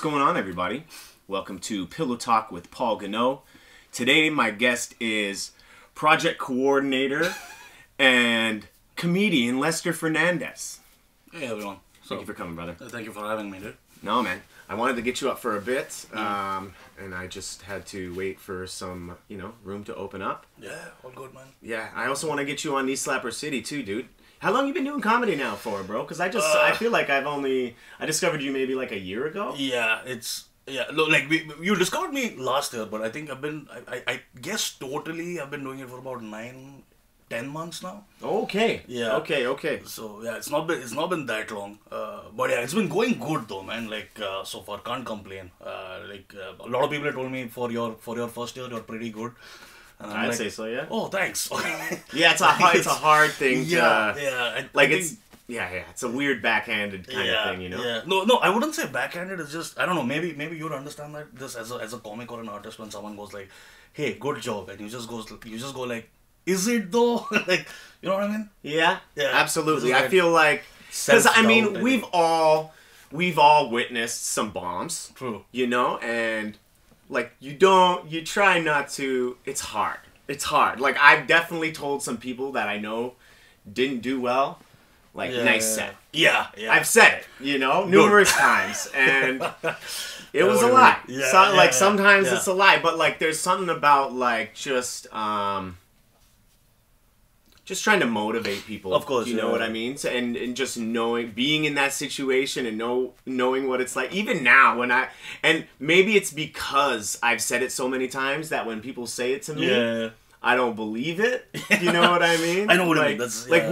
going on, everybody? Welcome to Pillow Talk with Paul Goneau. Today, my guest is project coordinator and comedian Lester Fernandes. Hey, everyone. Thank you for coming, brother. Thank you for having me, dude. No, man. I wanted to get you up for a bit, and I just had to wait for some, room to open up. Yeah, all good, man. Yeah, I also want to get you on Knee Slapper City, too, dude. How long you been doing comedy now for, bro? Because I feel like I discovered you maybe like a year ago. Yeah, you discovered me last year, but I think I guess totally I've been doing it for about 9-10 months now. Okay. Yeah. Okay. So yeah, it's not been that long. But yeah, it's been going good though, man. So far, can't complain. A lot of people have told me for your first year, you're pretty good. And I'd say so, yeah. Oh, thanks. Yeah, it's a hard thing to... Yeah. It's a weird backhanded kind of thing, Yeah. No, I wouldn't say backhanded. It's just, I don't know, maybe you'd understand that this as a comic or an artist when someone goes like, hey, good job. And you just go like, is it though? Like, you know what I mean? Yeah, absolutely. Like I feel like... Because, I mean, we've all witnessed some bombs. True. And... Like, you try not to, it's hard. Like, I've definitely told some people that I know didn't do well, like, nice set. Yeah. I've said it, numerous times, and it was a lie. Sometimes it's a lie, but, like, there's something about, like, just trying to motivate people. Of course, you know what I mean? So, and just being in that situation and knowing what it's like. Even now, and maybe it's because I've said it so many times that when people say it to me, I don't believe it. You know what I mean? I know what I mean. Like,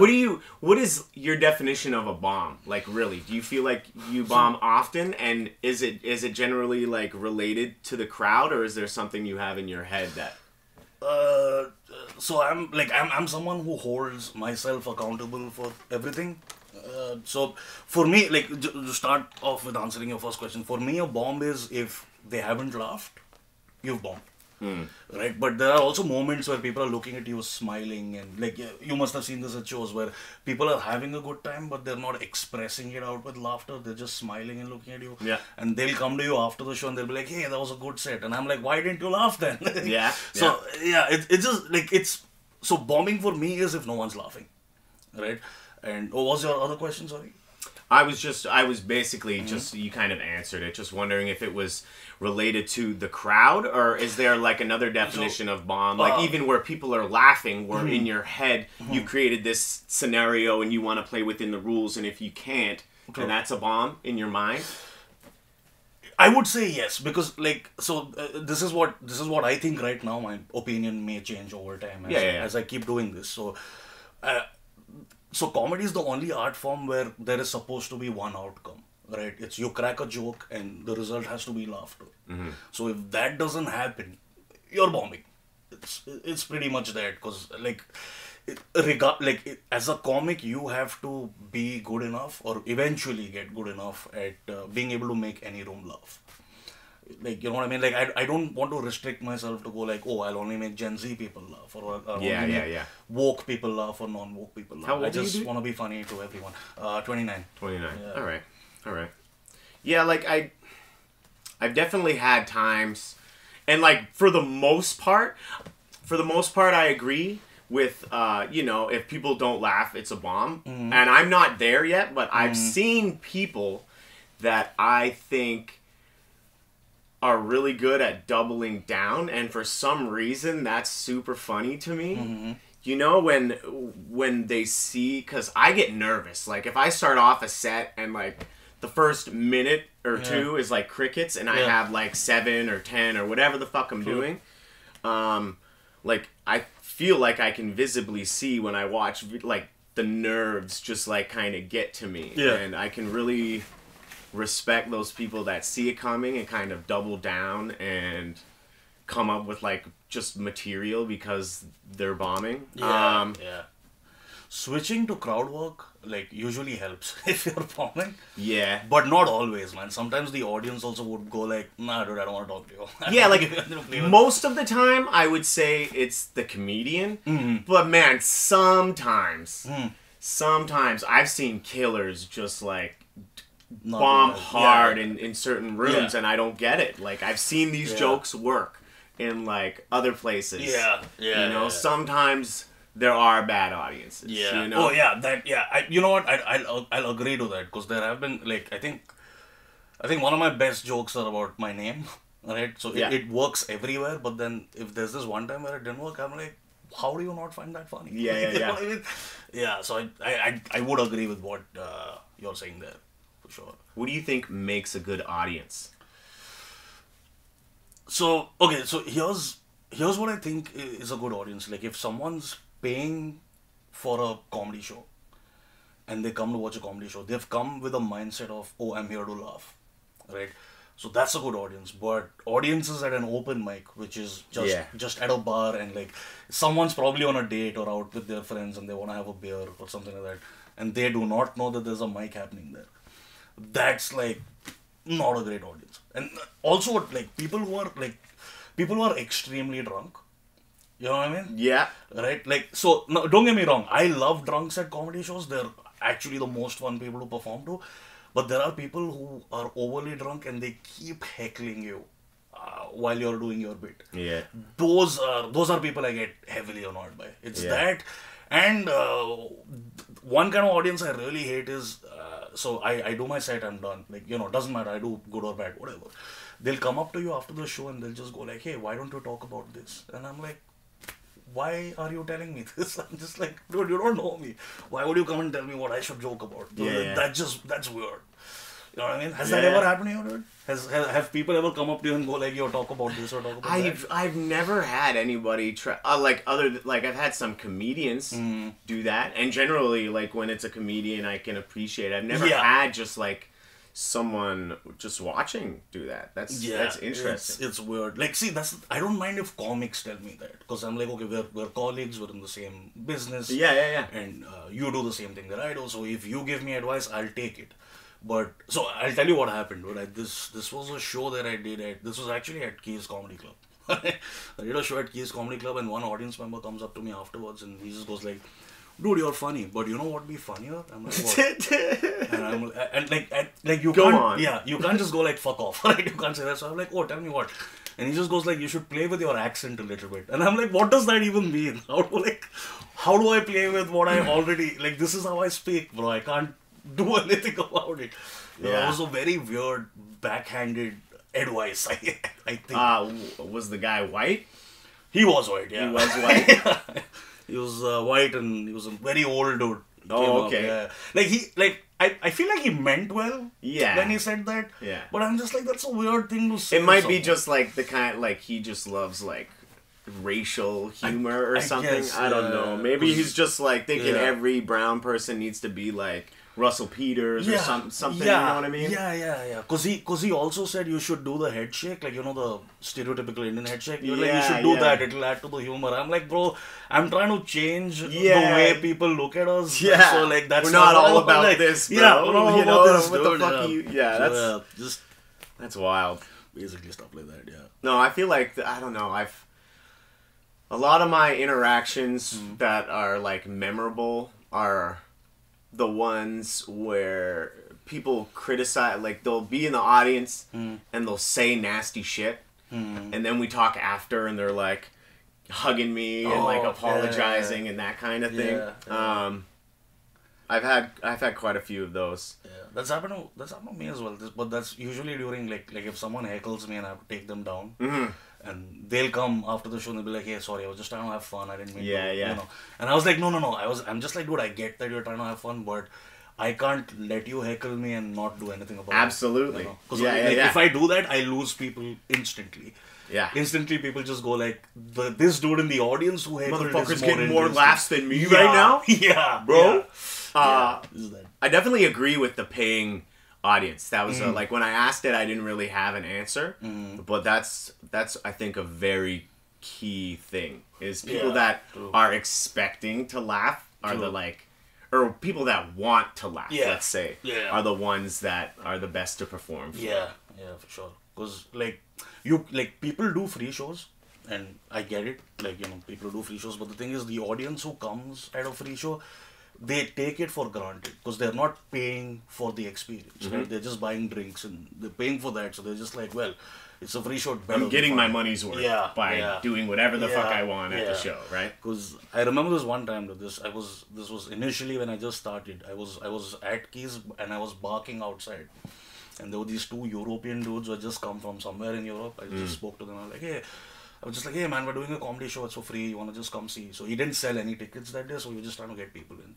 what is your definition of a bomb? Like, really? Do you feel like you bomb often? And is it generally, like, related to the crowd? Or is there something you have in your head that... So I'm someone who holds myself accountable for everything. So for me, like, to start off with answering your first question, for me a bomb is if they haven't laughed, you've bombed. Right? But there are also moments where people are looking at you smiling, and like you must have seen this at shows where people are having a good time but they're not expressing it out with laughter. They're just smiling and looking at you. Yeah. And they'll come to you after the show and they'll be like, hey, that was a good set. And I'm like, why didn't you laugh then? Yeah. So it's just like so bombing for me is if no one's laughing. Right? And what was your other question, sorry? I was basically just, you kind of answered it, just wondering if it was related to the crowd, or is there like another definition of bomb, like even where people are laughing, where in your head you created this scenario and you want to play within the rules, and if you can't, then that's a bomb in your mind? I would say yes, because like, so this is what I think right now. My opinion may change over time as I keep doing this. So comedy is the only art form where there is supposed to be one outcome, right? It's you crack a joke and the result has to be laughter. So if that doesn't happen, you're bombing. It's pretty much that, because as a comic, you have to be good enough or eventually get good enough at being able to make any room laugh. Like, you know what I mean? Like, I don't want to restrict myself to go like, oh, I'll only make Gen Z people laugh, or woke people laugh, or non-woke people laugh. I just want to be funny to everyone. 29. 29. Yeah. All right. Yeah, like, I've definitely had times, and like, for the most part, I agree with, if people don't laugh, it's a bomb. And I'm not there yet, but I've seen people that I think are really good at doubling down, and for some reason that's super funny to me. When they see, because I get nervous, like if I start off a set and like the first minute or two is like crickets, and I have like 7 or 10 or whatever the fuck I'm doing, like I feel like I can visibly see when I watch, like the nerves just like kind of get to me, and I can really respect those people that see it coming and kind of double down and come up with like just material because they're bombing. Switching to crowd work like usually helps if you're bombing. Yeah. But not always, man. Sometimes the audience also would go like, nah, dude, I don't want to talk to you. Yeah, like most of the time I would say it's the comedian. But man, sometimes I've seen killers just like Not bomb realize. hard Yeah. in certain rooms, Yeah. and I don't get it. Like I've seen these Yeah. jokes work in like other places. Yeah. Yeah. You know, yeah. sometimes there are bad audiences. Yeah. You know. Oh yeah. That. Yeah. You know what? I'll agree to that because there have been like I think one of my best jokes are about my name. Right. So Yeah. it works everywhere. But then if there's this one time where it didn't work, I'm like, how do you not find that funny? Yeah, yeah, You know yeah. what I mean? Yeah. So I would agree with what you're saying there for sure. What do you think makes a good audience? So okay, so here's what I think is a good audience. Like if someone's paying for a comedy show and they come to watch a comedy show, they've come with a mindset of, oh, I'm here to laugh, right? So that's a good audience. But audiences at an open mic, which is Yeah. just at a bar and like someone's probably on a date or out with their friends and they want to have a beer or something like that, and they do not know that there's a mic happening there. That's like not a great audience. And also like people who are extremely drunk. You know what I mean? Yeah. Right? Like so no, don't get me wrong, I love drunks at comedy shows. They're actually the most fun people to perform to. But there are people who are overly drunk and they keep heckling you while you're doing your bit. Yeah. Those are people I get heavily annoyed by. It's Yeah. that, and one kind of audience I really hate is so I do my set, I'm done. Like doesn't matter, I do good or bad, whatever. They'll come up to you after the show and they'll just go like, hey, why don't you talk about this? And I'm like, why are you telling me this? I'm just like, dude, you don't know me. Why would you come and tell me what I should joke about? Yeah. That's weird. You know what I mean? Has that Yeah. ever happened to you, dude? Have people ever come up to you and go like, yo, talk about this or talk about that? I've never had anybody try like I've had some comedians do that, and generally like when it's a comedian I can appreciate it. I've never Yeah. had just like someone just watching do that. That's interesting. It's weird. Like, see, I don't mind if comics tell me that because I'm like, okay, we're colleagues, we're in the same business. Yeah. And you do the same thing that I do. So if you give me advice, I'll take it. But so I'll tell you what happened. Right? This was a show that I did this was actually at Keys Comedy Club. I did a show at Keys Comedy Club, and one audience member comes up to me afterwards and he just goes like, dude, you're funny, but you know what would be funnier? I'm like, what? and you Go can't, on. yeah, you can't just go like fuck off, right? You can't say that. So I'm like, oh, tell me what? And he just goes like, you should play with your accent a little bit. And I'm like, what does that even mean? How do I play with what I already like? This is how I speak, bro. I can't do anything about it. Yeah. It was a very weird, backhanded advice. I think Was the guy white? he was white. Yeah, He was white. He was white and he was a very old dude. Oh, Came up, okay. Yeah. I feel like he meant well. Yeah. When he said that. Yeah. But I'm just like, that's a weird thing to say. It to might be someone. just like the kind like he just loves like racial humor or I something. guess, I don't know. Maybe 'cause- he's just like thinking Yeah. every brown person needs to be like Russell Peters or something. Yeah, You know what I mean? Yeah. Cause he also said you should do the head shake, like the stereotypical Indian head shake. You're like, you Yeah, should do yeah. that. It'll add to the humor. I'm like, bro, I'm trying to change the Yeah. way people look at us. Yeah. So like that's We're not all like, about this, bro. Yeah, we're not all You about know, this, what the dude. fuck you- yeah, So, that's- just That's wild. basically stuff like that. Yeah. No, I feel like I don't know. A lot of my interactions that are like memorable are the ones where people criticize, like they'll be in the audience and they'll say nasty shit, and then we talk after and they're like hugging me and like Oh, apologizing and that kind of thing. Yeah. I've had quite a few of those. Yeah, that's happened to me as well. But that's usually during like if someone heckles me and I have to take them down, and they'll come after the show and they'll be like, "Hey, sorry, I was just trying to have fun. I didn't mean Yeah, to." yeah. And I was like, "No. I'm just like, dude, I get that you're trying to have fun, but I can't let you heckle me and not do anything about Absolutely. it." Because Yeah. if I do that, I lose people instantly. Yeah. Instantly, people just go like, this dude in the audience who heckled Motherfucker's is getting more interesting." laughs than me right now, Yeah, bro. Yeah. This is that. I definitely agree with the paying audience. That was like when I asked it, I didn't really have an answer, but that's I think a very key thing is people Yeah, that true. are expecting to laugh are the like, or people that want to laugh. Yeah. Let's say Yeah. are the ones that are the best to perform. For. Yeah, for sure. Because people do free shows, and I get it. People do free shows, but the thing is, the audience who comes at a free show, they take it for granted because they're not paying for the experience, right? They're just buying drinks and they're paying for that, so they're just like, well, it's a free show. I'm getting my money's worth by doing whatever the fuck I want at the show, right? Because I remember this one time that this was initially when I just started. I was at Keys and I was barking outside, and there were these two European dudes who had just come from somewhere in Europe. I just spoke to them. I was like, hey. I was just like, hey man, we're doing a comedy show, it's for free, you want to just come see? So he didn't sell any tickets that day, so we were just trying to get people in.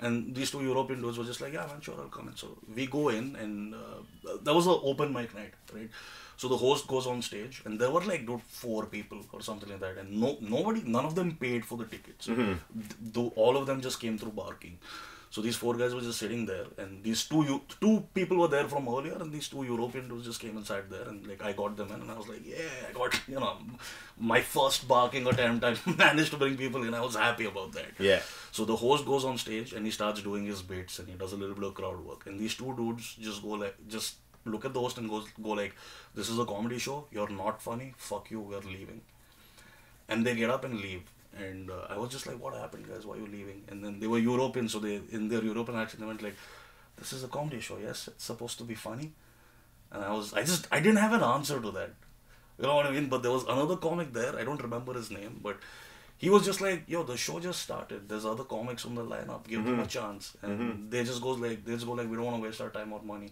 And these two European dudes were just like, yeah man, sure, I'll come in. So we go in, and that was an open mic night, right? So the host goes on stage, and there were like, dude, 4 people or something like that, and none of them paid for the tickets. All of them just came through barking. So these 4 guys were just sitting there, and these two people were there from earlier, and these 2 European dudes just came and sat there, and like I got them in, and I was like, yeah, I got, my first barking attempt. I managed to bring people in. I was happy about that. Yeah. So the host goes on stage and he starts doing his bits, and he does a little bit of crowd work, and these 2 dudes just go like, just look at the host and go like, this is a comedy show. You're not funny. Fuck you. We're leaving. And they get up and leave. And I was just like, what happened, guys? Why are you leaving? And then they were European, so they, in their European accent, they went like, this is a comedy show, yes? It's supposed to be funny. And I didn't have an answer to that. You know what I mean? But there was another comic there, I don't remember his name, but he was just like, yo, the show just started. There's other comics on the lineup. Give them a chance. And they just go like, we don't want to waste our time or money.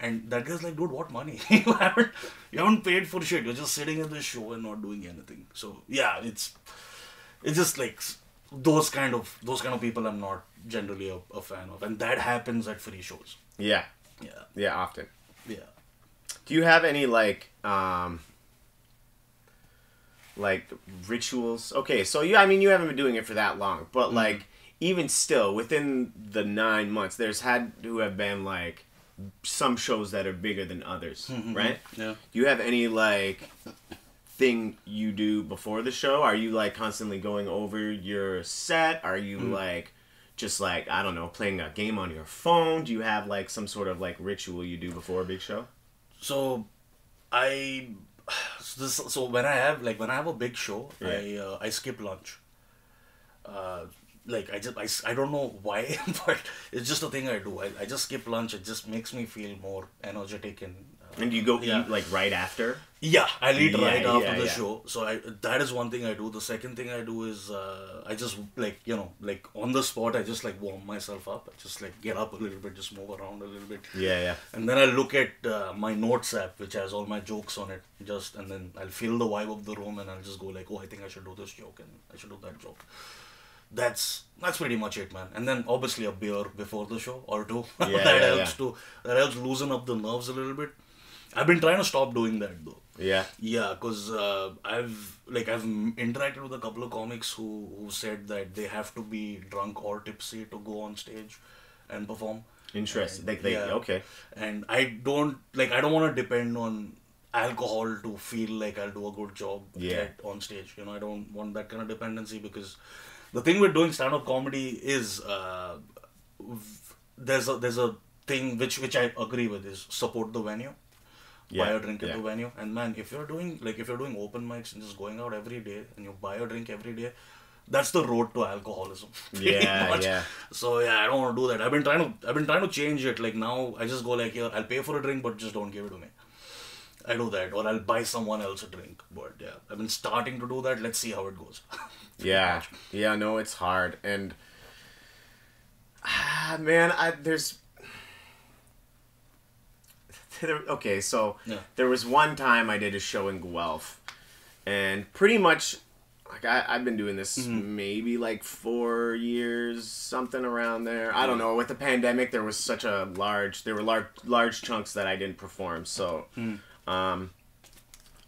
And that guy's like, dude, what money? you haven't paid for shit. You're just sitting at the show and not doing anything. So yeah, it's just like those kind of people I'm not generally a fan of, and that happens at free shows. Yeah, often. Yeah. Do you have any like rituals? Okay, so you haven't been doing it for that long, but like even still, within the 9 months, there's had to have been like some shows that are bigger than others, right? Yeah. Do you have any like thing you do before the show? Are you like constantly going over your set? Are you like just like, I don't know, playing a game on your phone? Do you have like some sort of like ritual you do before a big show? So when I have a big show, I skip lunch. I don't know why, but it's just a thing I do. I just skip lunch. It just makes me feel more energetic and do you go eat like right after? Yeah, I'll eat right after the show. So that is one thing I do. The second thing I do is I just like on the spot I just like warm myself up. I just like get up a little bit, just move around a little bit. Yeah. And then I look at my notes app, which has all my jokes on it. And then I'll feel the vibe of the room, and I'll just go like, oh, I think I should do this joke and I should do that joke. That's pretty much it, man. And then obviously a beer before the show or 2. That helps loosen up the nerves a little bit. I've been trying to stop doing that though. Yeah. Yeah, because I've interacted with a couple of comics who said that they have to be drunk or tipsy to go on stage and perform. Interesting. Okay. And I don't want to depend on alcohol to feel like I'll do a good job on stage. I don't want that kind of dependency, because the thing with doing stand-up comedy is there's a thing which I agree with, is support the venue. Buy a drink at the venue. And man, if you're doing open mics and just going out every day and you buy a drink every day, that's the road to alcoholism. Yeah. So I don't want to do that. I've been trying to change it. Like now I just go like, here, I'll pay for a drink, but just don't give it to me. I do that, or I'll buy someone else a drink. But yeah, I've been starting to do that. Let's see how it goes. Yeah, no, it's hard. And man, okay, so there was one time I did a show in Guelph, and pretty much like I've been doing this maybe like 4 years, something around there. I don't know. With the pandemic, there was large chunks that I didn't perform. So, but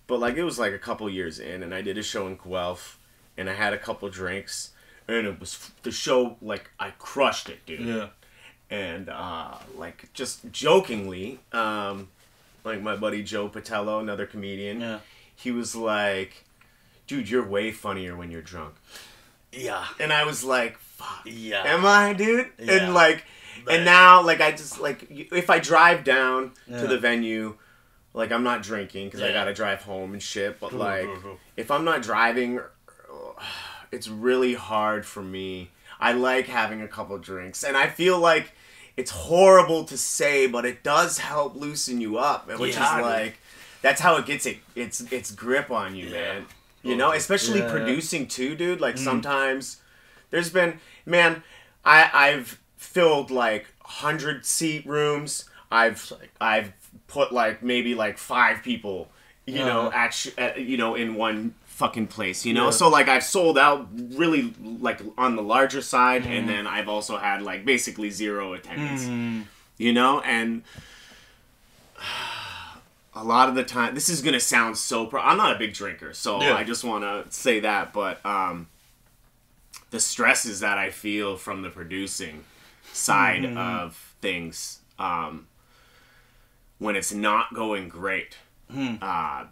like it was like a couple years in, and I did a show in Guelph, and I had a couple drinks, and it was the show, like I crushed it, dude. Yeah. And like just jokingly, like my buddy Joe Patello, another comedian, he was like, dude, you're way funnier when you're drunk. Yeah. And I was like, fuck. Yeah. Am I, dude? Yeah. And like, and now, like, I just, like, if I drive down to the venue, like, I'm not drinking because I gotta drive home and shit, but, if I'm not driving, it's really hard for me. I like having a couple drinks, and I feel like it's horrible to say, but it does help loosen you up, which is like, that's how it gets its grip on you, man. You know, especially producing too, dude. Like sometimes there's been, man, I've filled like 100-seat rooms. I've put like maybe like 5 people, you know, you know, in one fucking place, you know. So like I've sold out really like on the larger side, and then I've also had like basically 0 attendance, you know. And a lot of the time, this is gonna sound so I'm not a big drinker, so I just want to say that, but the stresses that I feel from the producing side of things, when it's not going great, a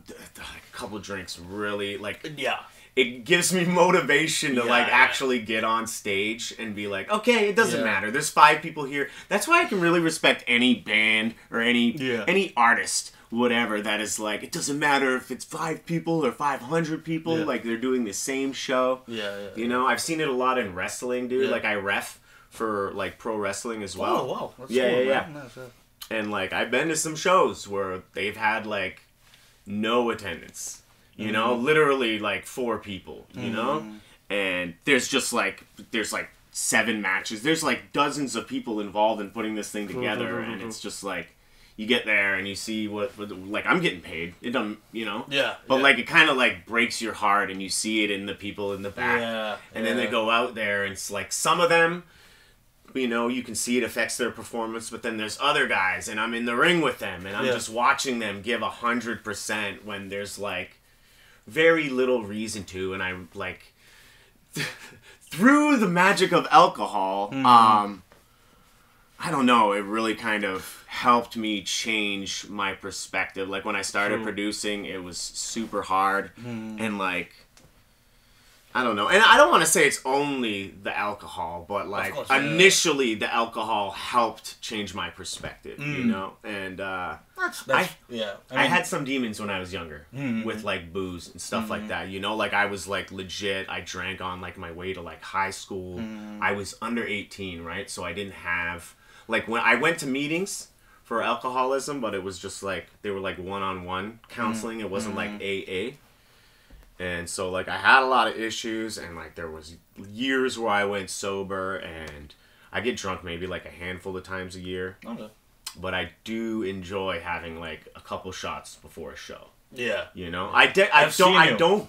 couple drinks really, like, it gives me motivation to like actually get on stage and be like, okay, it doesn't matter. There's 5 people here. That's why I can really respect any band or any artist, whatever, that is like, it doesn't matter if it's 5 people or 500 people. Like, they're doing the same show. You know, I've seen it a lot in wrestling, dude. Like, I ref for like pro wrestling as well. Oh wow, that's cool, man. And like, I've been to some shows where they've had like no attendance, you know, literally like 4 people, you know, and there's like 7 matches. There's like dozens of people involved in putting this thing together, and it's just like, you get there and you see what like, I'm getting paid. It doesn't, you know. But like, it kind of like breaks your heart, and you see it in the people in the back. And then they go out there, and it's like, some of them, you know, you can see it affects their performance, but then there's other guys, and I'm in the ring with them, and I'm just watching them give 100% when there's like very little reason to, and I'm like, through the magic of alcohol, I don't know, it really kind of helped me change my perspective. Like, when I started producing, it was super hard, and like, I don't know. And I don't want to say it's only the alcohol, but like, initially the alcohol helped change my perspective, you know? And I had some demons when I was younger with like booze and stuff like that, you know? Like, I was like legit, I drank on like my way to like high school. I was under 18, right? So I didn't have, like, when I went to meetings for alcoholism, but it was just like, they were like one-on-one counseling. It wasn't like AA. And so, like, I had a lot of issues, and, like, there was years where I went sober, and I get drunk maybe, like, a handful of times a year. But I do enjoy having, like, a couple shots before a show. You know? I don't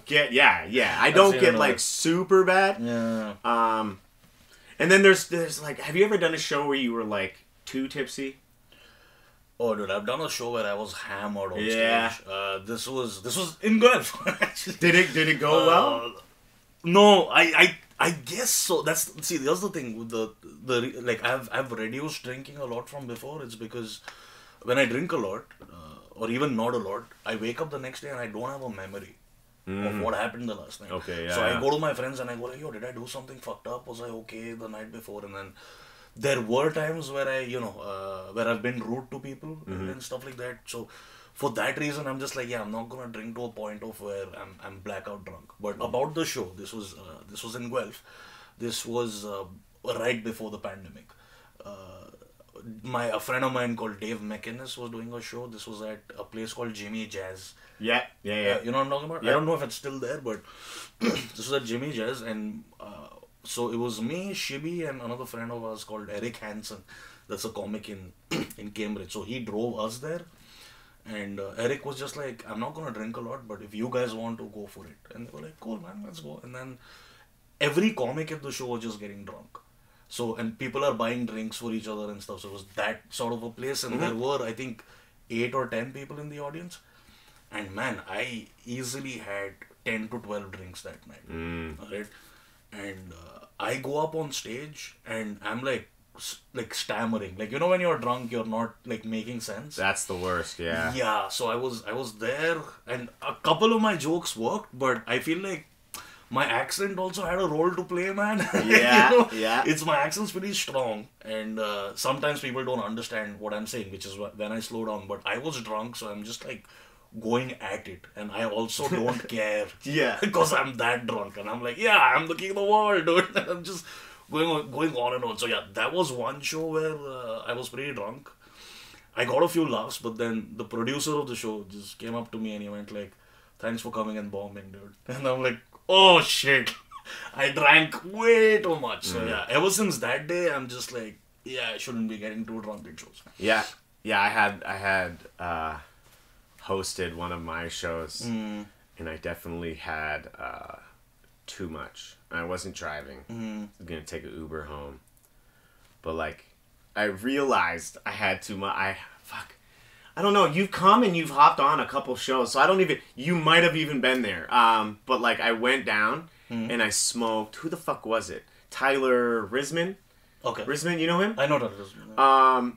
get, I don't get, like, super bad. And then there's, like, have you ever done a show where you were, like, too tipsy? Oh, dude, I've done a show where I was hammered on stage. This was in Guelph, actually. Did it go well? No, I guess so. That's the thing with the like, I've reduced drinking a lot from before. It's because when I drink a lot, or even not a lot, I wake up the next day and I don't have a memory of what happened the last night. So I go to my friends and I go like, yo, did I do something fucked up? Was I okay the night before? And then there were times where where I've been rude to people and stuff like that. So for that reason, I'm just like, I'm not gonna drink to a point of where I'm blackout drunk. But about the show, this was in Guelph. This was right before the pandemic. A friend of mine called Dave McInnes was doing a show. This was at a place called Jimmy Jazz. You know what I'm talking about? I don't know if it's still there, but this was at Jimmy Jazz, and so it was me, Shibi, and another friend of ours called Eric Hansen. That's a comic in Cambridge. So he drove us there, and Eric was just like, I'm not gonna drink a lot, but if you guys want to, go for it. And they were like, cool, man, let's go. And then every comic at the show was just getting drunk. So, and people are buying drinks for each other and stuff. So it was that sort of a place, and there were, I think, 8 or 10 people in the audience. And man, I easily had 10 to 12 drinks that night. Alright? And I go up on stage and I'm like stammering. Like, you know, when you're drunk, you're not like making sense. That's the worst, yeah. Yeah, so I was there, and a couple of my jokes worked, but I feel like my accent also had a role to play, man. It's my accent's pretty strong, and sometimes people don't understand what I'm saying, which is when I slow down. But I was drunk, so I'm just like going at it, and I also don't care. Yeah. Because I'm that drunk, and I'm like, yeah, I'm the king of the world, dude. And I'm just going on and on. So yeah, that was one show where I was pretty drunk. I got a few laughs, but then the producer of the show just came up to me and he went like, "Thanks for coming and bombing, dude." And I'm like, "Oh shit, I drank way too much." So yeah, ever since that day, I'm just like, yeah, I shouldn't be getting too drunk at shows. Yeah, yeah. I had hosted one of my shows, and I definitely had too much. I wasn't driving. I was gonna take an Uber home, but like, I realized I had too much. I don't know. You've come and you've hopped on a couple shows, so I don't even. You might have even been there. But like, I went down and I smoked. Who the fuck was it? Tyler Risman. Okay. Risman, you know him? I know Tyler Risman.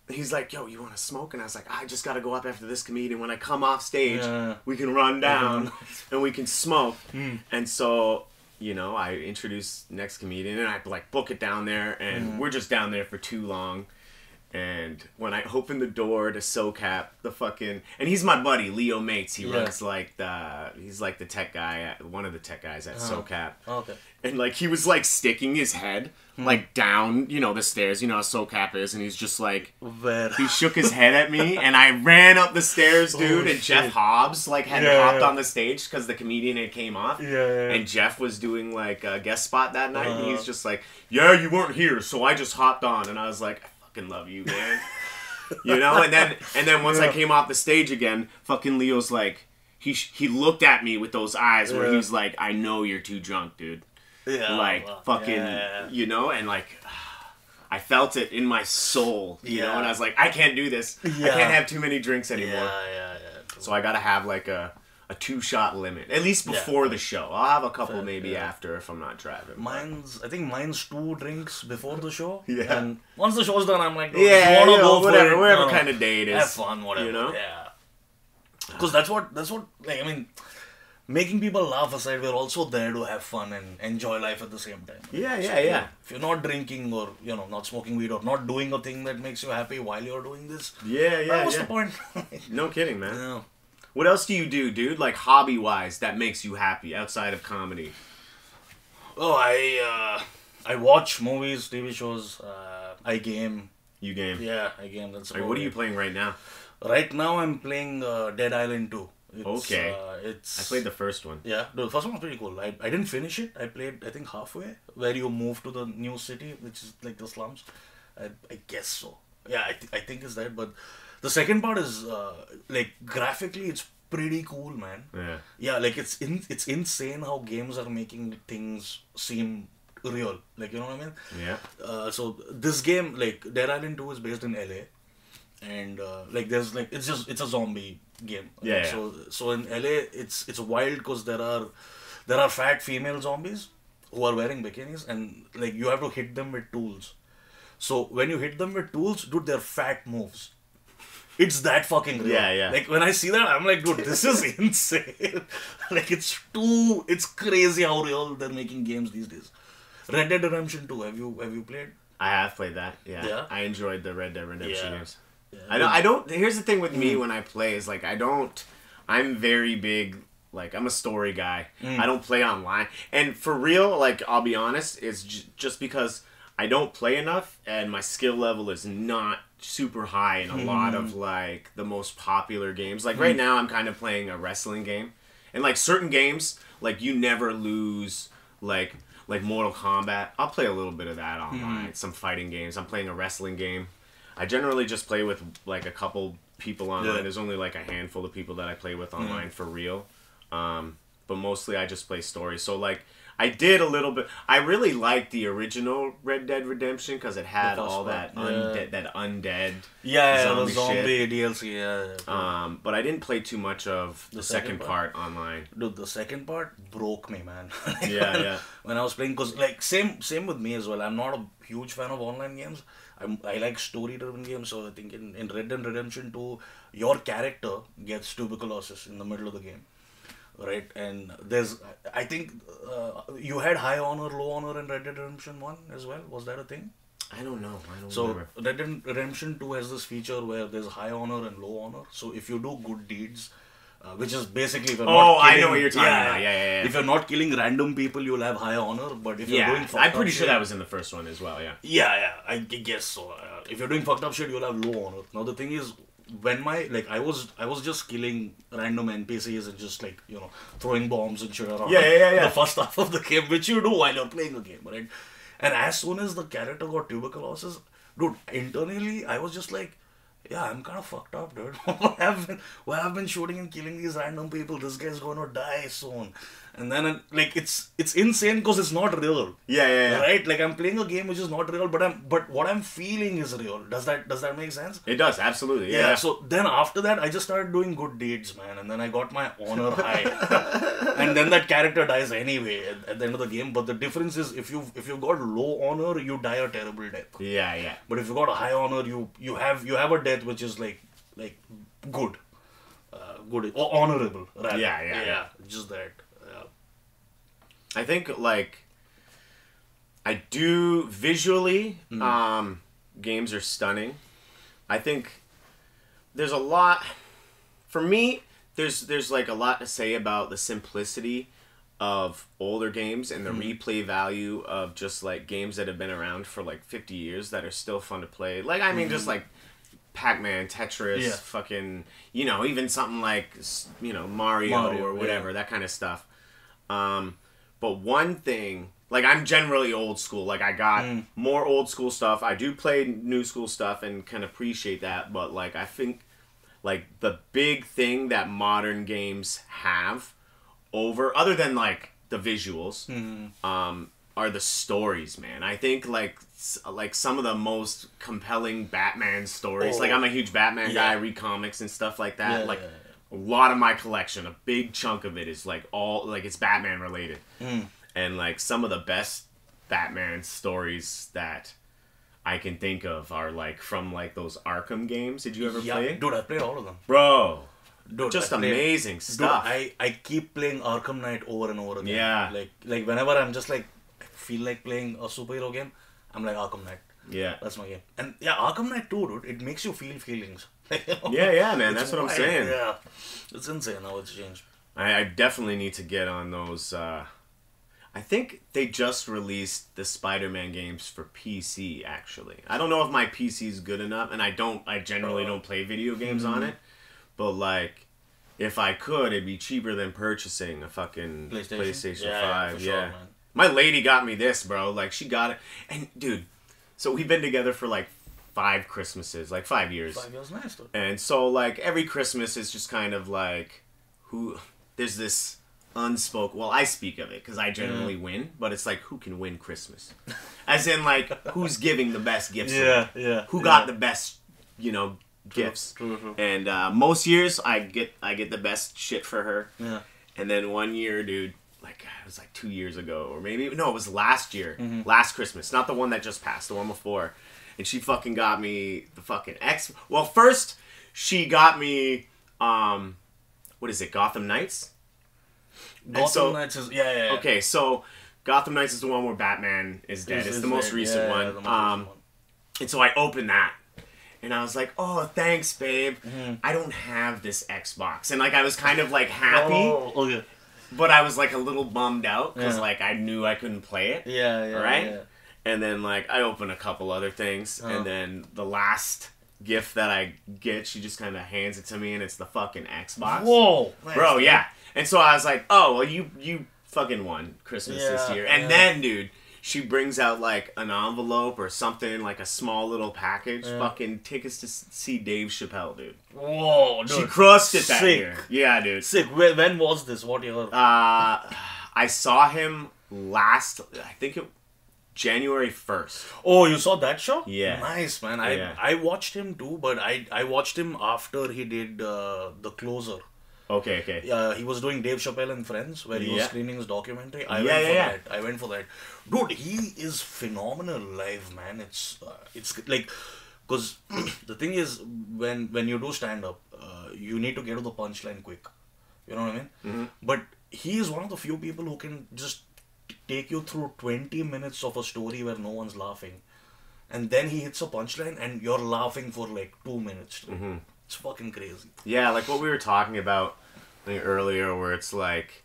He's like, "Yo, you want to smoke?" And I was like, "I just got to go up after this comedian. When I come off stage, we can run down and we can smoke." And so, you know, I introduced next comedian and I like book it down there, and we're just down there for too long. And when I open the door to SoCap, and he's my buddy, Leo Mates. He runs he's like the tech guy, one of the tech guys at SoCap. Okay. And like, he was like sticking his head like down, you know, the stairs, you know how SoCap is. And he's just like, he shook his head at me and I ran up the stairs, dude. And Jeff Hobbs like had hopped on the stage because the comedian had came off. And Jeff was doing like a guest spot that night. And he's just like, "Yeah, you weren't here, so I just hopped on." And I was like, "Fucking love you, man." You know, and then once I came off the stage again, fucking Leo's like, he looked at me with those eyes where he's like, "I know you're too drunk, dude." Yeah, like fucking, you know, and like, I felt it in my soul, you know, and I was like, I can't do this. I can't have too many drinks anymore. Yeah. So I gotta have like a 2-shot limit, at least before the show. I'll have a couple maybe after if I'm not driving. I think mine's 2 drinks before the show. Yeah. And once the show's done, I'm like, go whatever kind of day it is. Have fun, whatever. You know? Yeah. Because that's what like, I mean, making people laugh aside, we're also there to have fun and enjoy life at the same time. Yeah. If you're not drinking or, you know, not smoking weed or not doing a thing that makes you happy while you're doing this, what's the point? No kidding, man. Yeah. What else do you do, dude? Like hobby-wise, that makes you happy outside of comedy? Oh, I watch movies, TV shows. I game. You game? Yeah, I game. That's what are you playing right now? Right now, I'm playing Dead Island 2. Okay. I played the first one. Yeah, the first one was pretty cool. I didn't finish it. I played, I think, halfway, where you move to the new city, which is like the slums. I guess so. Yeah, I think it's that. But the second part is, like, graphically, it's pretty cool, man. Yeah. Yeah, like, it's insane how games are making things seem real. Like, you know what I mean? Yeah. So, this game, like, Dead Island 2 is based in LA. And like there's like it's a zombie game. Yeah. So in LA it's wild because there are fat female zombies who are wearing bikinis, and like you have to hit them with tools. So when you hit them with tools, dude, they're fat moves. It's that fucking real. Yeah. Like when I see that, I'm like, dude, this is insane. Like it's crazy how real they're making games these days. Red Dead Redemption 2, have you played? I have played that. Yeah. I enjoyed the Red Dead Redemption games. Yeah. I don't. Here's the thing with me when I play is like I'm very big. Like, I'm a story guy. I don't play online. And for real, like, I'll be honest, it's just because I don't play enough and my skill level is not super high in a lot of like the most popular games. Like right now, I'm kind of playing a wrestling game, and like certain games, like you never lose. Like Mortal Kombat, I'll play a little bit of that online. Some fighting games. I'm playing a wrestling game. I generally just play with like a couple people online. There's only like a handful of people that I play with online for real. But mostly I just play stories. So like I did a little bit. I really liked the original Red Dead Redemption because it had all that undead the zombie shit. DLC. Yeah. But I didn't play too much of the second part online. Dude, the second part broke me, man. Yeah. When I was playing, because like same with me as well. I'm not a huge fan of online games. I like story-driven games. So I think in Red Dead Redemption 2, your character gets tuberculosis in the middle of the game. Right, and I think you had high honor, low honor in Red Dead Redemption 1 as well. Was that a thing? I don't know. So remember. Red Dead Redemption 2 has this feature where there's high honor and low honor. So if you do good deeds, which is basically if you're Oh, not killing, I know what you're talking about. Yeah. If you're not killing random people, you'll have high honor. But if you're doing fucked I'm pretty up sure shit, that was in the first one as well. Yeah. yeah, I guess so. If you're doing fucked up shit, you'll have low honor. Now the thing is, when I was just killing random NPCs and just like throwing bombs and shit around. Yeah. The first half of the game, which you do while you're playing a game, right? And as soon as the character got tuberculosis, dude, internally I was just like, yeah, I'm kind of fucked up, dude. why have been shooting and killing these random people? This guy's gonna die soon. And then like it's insane because it's not real. Yeah. Right? Like I'm playing a game which is not real, but what I'm feeling is real. Does that make sense? It does, absolutely. Yeah. So then after that, I just started doing good deeds, man, and then I got my honor high, and then that character dies anyway at the end of the game. But the difference is if you've got low honor, you die a terrible death. Yeah. But if you got a high honor, you have a death which is like good, good or honorable. Rather. Yeah. Just that. I think like I do visually games are stunning. I think there's a lot for me there's like a lot to say about the simplicity of older games and the replay value of just like games that have been around for like 50 years that are still fun to play. Like I mean just like Pac-Man, Tetris, fucking, even something like Mario or whatever, that kind of stuff. But one thing, like I'm generally old school. Like I got more old school stuff. I do play new school stuff and can appreciate that. But like I think like the big thing that modern games have over, other than like the visuals, are the stories, man. I think like some of the most compelling Batman stories. Like I'm a huge Batman guy. I read comics and stuff like that. A lot of my collection, a big chunk of it is like all like it's Batman related, and like some of the best Batman stories that I can think of are like from like those Arkham games. Did you ever play? Dude, I played all of them, bro. Dude, just amazing stuff. Dude, I keep playing Arkham Knight over and over again. Yeah, like whenever I'm just like I feel like playing a superhero game, I'm like Arkham Knight. Yeah, that's my game. And yeah, Arkham Knight too, dude. It makes you feel feelings. Yeah, man. That's what I'm saying. Yeah, it's insane how it's changed. I definitely need to get on those. I think they just released the Spider-Man games for PC. Actually, I don't know if my PC is good enough, and I generally don't play video games on it. But like, if I could, it'd be cheaper than purchasing a fucking PlayStation 5. Yeah, sure, my lady got me this, bro. Like she got it, and dude, so we've been together for like 5 Christmases, like 5 years. 5 years, nice. Dude. And so like every Christmas is just kind of like there's this unspoken. Well, I speak of it because I generally win, but it's like who can win Christmas, as in like who's giving the best gifts. Who got the best, gifts. True. And most years I get the best shit for her. Yeah. And then one year, dude, like it was like 2 years ago, or maybe it was last year, last Christmas, not the one that just passed, the one before. And she fucking got me the fucking X. Well, first she got me, what is it, Gotham Knights? Gotham Knights is yeah. Okay, so Gotham Knights is the one where Batman is dead. It's the most recent one. And so I opened that. And I was like, oh, thanks, babe. I don't have this Xbox. And like I was kind of like happy. Oh, okay. But I was like a little bummed out because like I knew I couldn't play it. Right? Yeah. And then like I opened a couple other things, and then the last gift that I get, she just kind of hands it to me, and it's the fucking Xbox. Whoa, nice, bro, dude. Yeah. And so I was like, oh, well, you fucking won Christmas this year. And then, dude, she brings out like an envelope or something, like a small little package. Fucking tickets to see Dave Chappelle, dude. Whoa, dude. She crushed it that year. Yeah, dude. Sick. When was this? What year? I saw him January 1st. Oh, you saw that show? Yeah. Nice, man. I watched him too, but I watched him after he did The Closer. Okay. Yeah, he was doing Dave Chappelle and Friends, where he was screening his documentary. I went for that. Dude, he is phenomenal live, man. It's like, because the thing is, when you do stand-up, you need to get to the punchline quick. You know what I mean? Mm-hmm. But he is one of the few people who can just take you through 20 minutes of a story where no one's laughing, and then he hits a punchline and you're laughing for like 2 minutes. It's fucking crazy. Yeah, like what we were talking about thing earlier where it's like,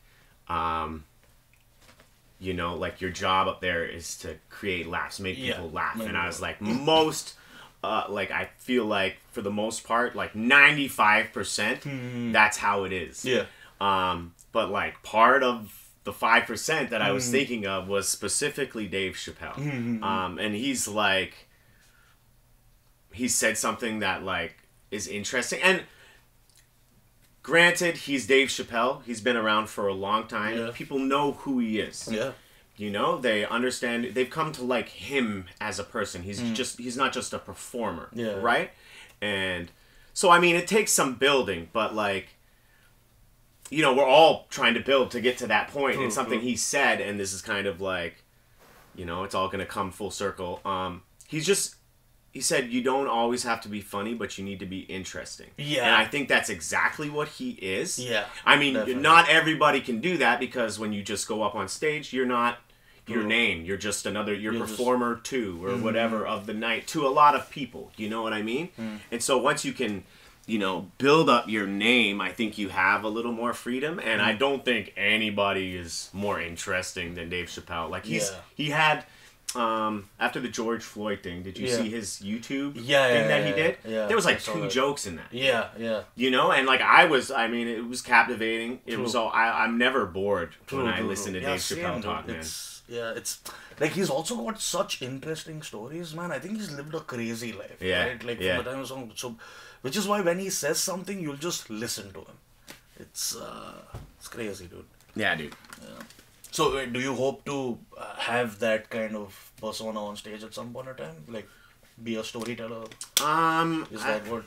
you know, like your job up there is to create laughs, make people laugh. And I was like, like I feel like for the most part, like 95%, that's how it is. Yeah. But like part of the 5% that I was thinking of was specifically Dave Chappelle. And he's like, he said something that like is interesting. And granted, he's Dave Chappelle. He's been around for a long time. Yeah. People know who he is. Yeah. You know, they understand. They've come to like him as a person. He's not just a performer. Yeah. Right? And so, I mean, it takes some building, but like, you know, we're all trying to build to get to that point. And something he said, and this is kind of like, you know, it's all going to come full circle. He said, you don't always have to be funny, but you need to be interesting. Yeah. And I think that's exactly what he is. Yeah. I mean, definitely. not everybody can do that, because when you just go up on stage, you're not your name. You're just you're performer two or whatever of the night to a lot of people. You know what I mean? And so once you can, you know, build up your name, I think you have a little more freedom. And I don't think anybody is more interesting than Dave Chappelle. Like he had... after the George Floyd thing, did you see his YouTube thing that he did? Yeah. There was like 2 jokes in that. Yeah, yeah. You know, and like I mean, it was captivating. It was all, I'm never bored when I listen to Dave Chappelle talk, man. It's like he's also got such interesting stories, man. I think he's lived a crazy life, right? Like from the time of song, so which is why when he says something, you'll just listen to him. It's crazy, dude. Yeah, dude. Yeah. So, do you hope to have that kind of persona on stage at some point in time? Like, be a storyteller? Is that what?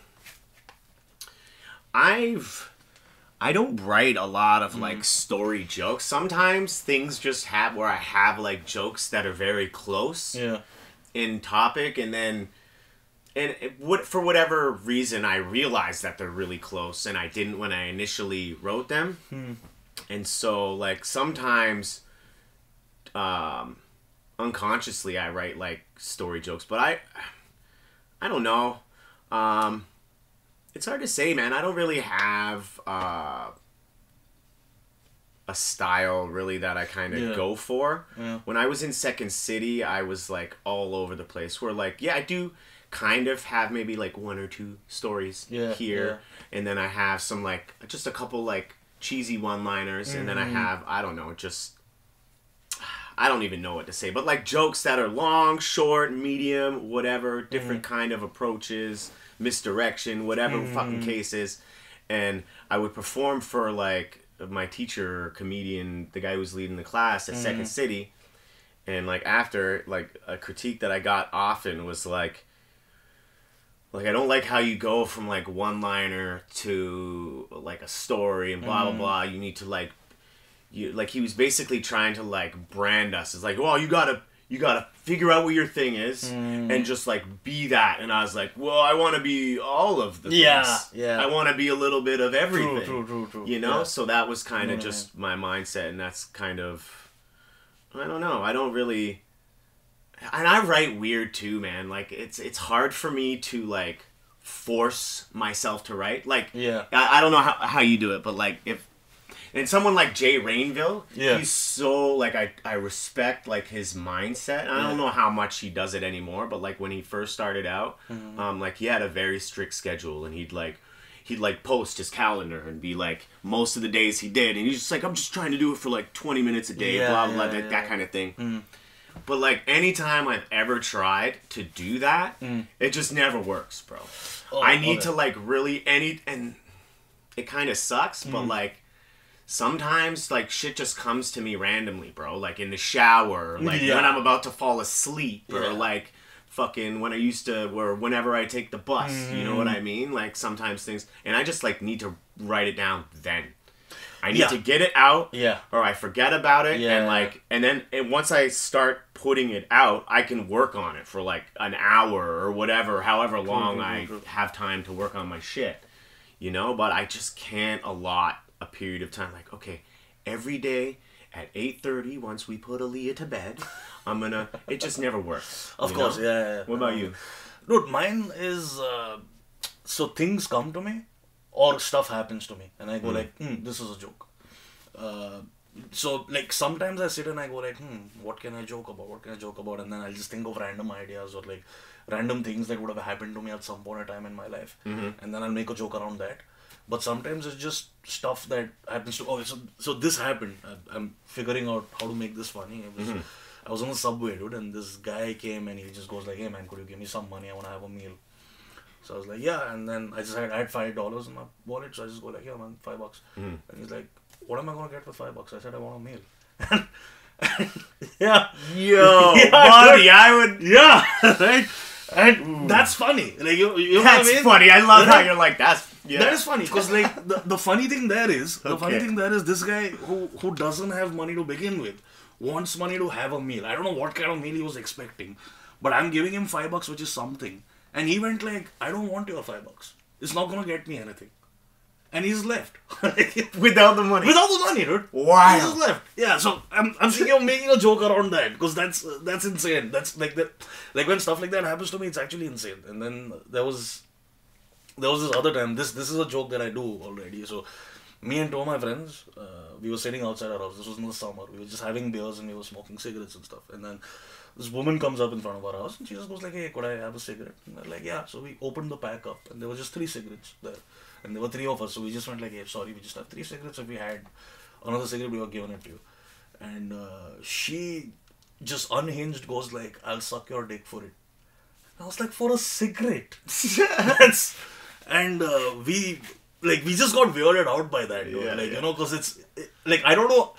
I don't write a lot of like story jokes. Sometimes things just have where I have like jokes that are very close in topic, and then for whatever reason I realize that they're really close, and I didn't when I initially wrote them. And so like sometimes unconsciously I write like story jokes, but I don't know. It's hard to say, man. I don't really have a style really that I kind of go for. When I was in Second City, I was like all over the place. Where like, I do kind of have maybe like 1 or 2 stories here, and then I have some like just a couple like cheesy one-liners, and then I have, I don't know, just I don't even know what to say, but like jokes that are long, short, medium, whatever, different kind of approaches, misdirection, whatever fucking cases. And I would perform for like my teacher, comedian, the guy who was leading the class at Second City. And like after, like a critique that I got often was like I don't like how you go from like one-liner to like a story and blah blah blah. You need to like he was basically trying to like brand us as like, well, you gotta figure out what your thing is and just like be that. And I was like, well, I want to be all of the things. I want to be a little bit of everything. True. You know, so that was kind of just my mindset, and that's kind of, I don't know. I don't really, and I write weird too, man. Like it's hard for me to like force myself to write. Like I don't know how you do it, but like and someone like Jay Rainville, he's so, like, I respect, like, his mindset. I don't know how much he does it anymore, but, like, when he first started out, like, he had a very strict schedule, and he'd post his calendar and be, like, most of the days he did, and he's just like, I'm just trying to do it for, like, 20 minutes a day, blah, blah, that kind of thing. But, like, anytime I've ever tried to do that, it just never works, bro. I need to, like, really, and it kind of sucks, but, like, sometimes, like, shit just comes to me randomly, bro. Like, in the shower, like, when I'm about to fall asleep, or, like, fucking when I used to, or whenever I take the bus, you know what I mean? Like, sometimes things, and I just, like, need to write it down then. I need to get it out, or I forget about it, and, like, and then once I start putting it out, I can work on it for, like, an hour, or whatever, however long I have time to work on my shit, you know? But I just can't allot a period of time, like, okay, every day at 8:30, once we put Aaliyah to bed, I'm gonna, it just never works. Of course, What about you? Dude, mine is, so things come to me, or stuff happens to me, and I go like, this is a joke. So like sometimes I sit and I go like, what can I joke about? What can I joke about? And then I'll just think of random ideas or like random things that would have happened to me at some point in time in my life, and then I'll make a joke around that. But sometimes it's just stuff that happens to. Oh, so this happened. I'm figuring out how to make this funny. I was on the subway, dude, and this guy came and he just goes like, "Hey man, could you give me some money? I want to have a meal." So I was like, "Yeah," and then I had $5 in my wallet, so I just go like, "Yeah man, $5." And he's like, "What am I gonna get for $5?" I said, "I want a meal." Yeah. Yo, Yeah, buddy, dude. I would. Yeah, right. And that's funny. Like you know That's what I mean? funny. I love how you're like, that's. Yeah. That is funny because like the funny thing there is Okay. this guy who doesn't have money to begin with wants money to have a meal. I don't know what kind of meal he was expecting, but I'm giving him $5, which is something, and he went like, "I don't want your $5. It's not gonna get me anything," and he's left Without the money. without the money, dude. Wow. He just left. Yeah, so I'm thinking of making a joke around that because that's insane. That's like that. Like when stuff like that happens to me, it's actually insane. And then there was this other time. This is a joke that I do already. So me and two of my friends, we were sitting outside our house. This was in the summer. We were just having beers and we were smoking cigarettes and stuff. And then this woman comes up in front of our house and she just goes like, "Hey, could I have a cigarette?" And we're like, "Yeah." So we opened the pack up and there were just 3 cigarettes there. And there were 3 of us. So we just went like, "Hey, sorry, we just have 3 cigarettes. If we had another cigarette, we were giving it to you." And she just unhinged goes like, "I'll suck your dick for it." I was like, "For a cigarette?" That's and we just got weirded out by that, dude. Yeah, like yeah. you know, because like I don't know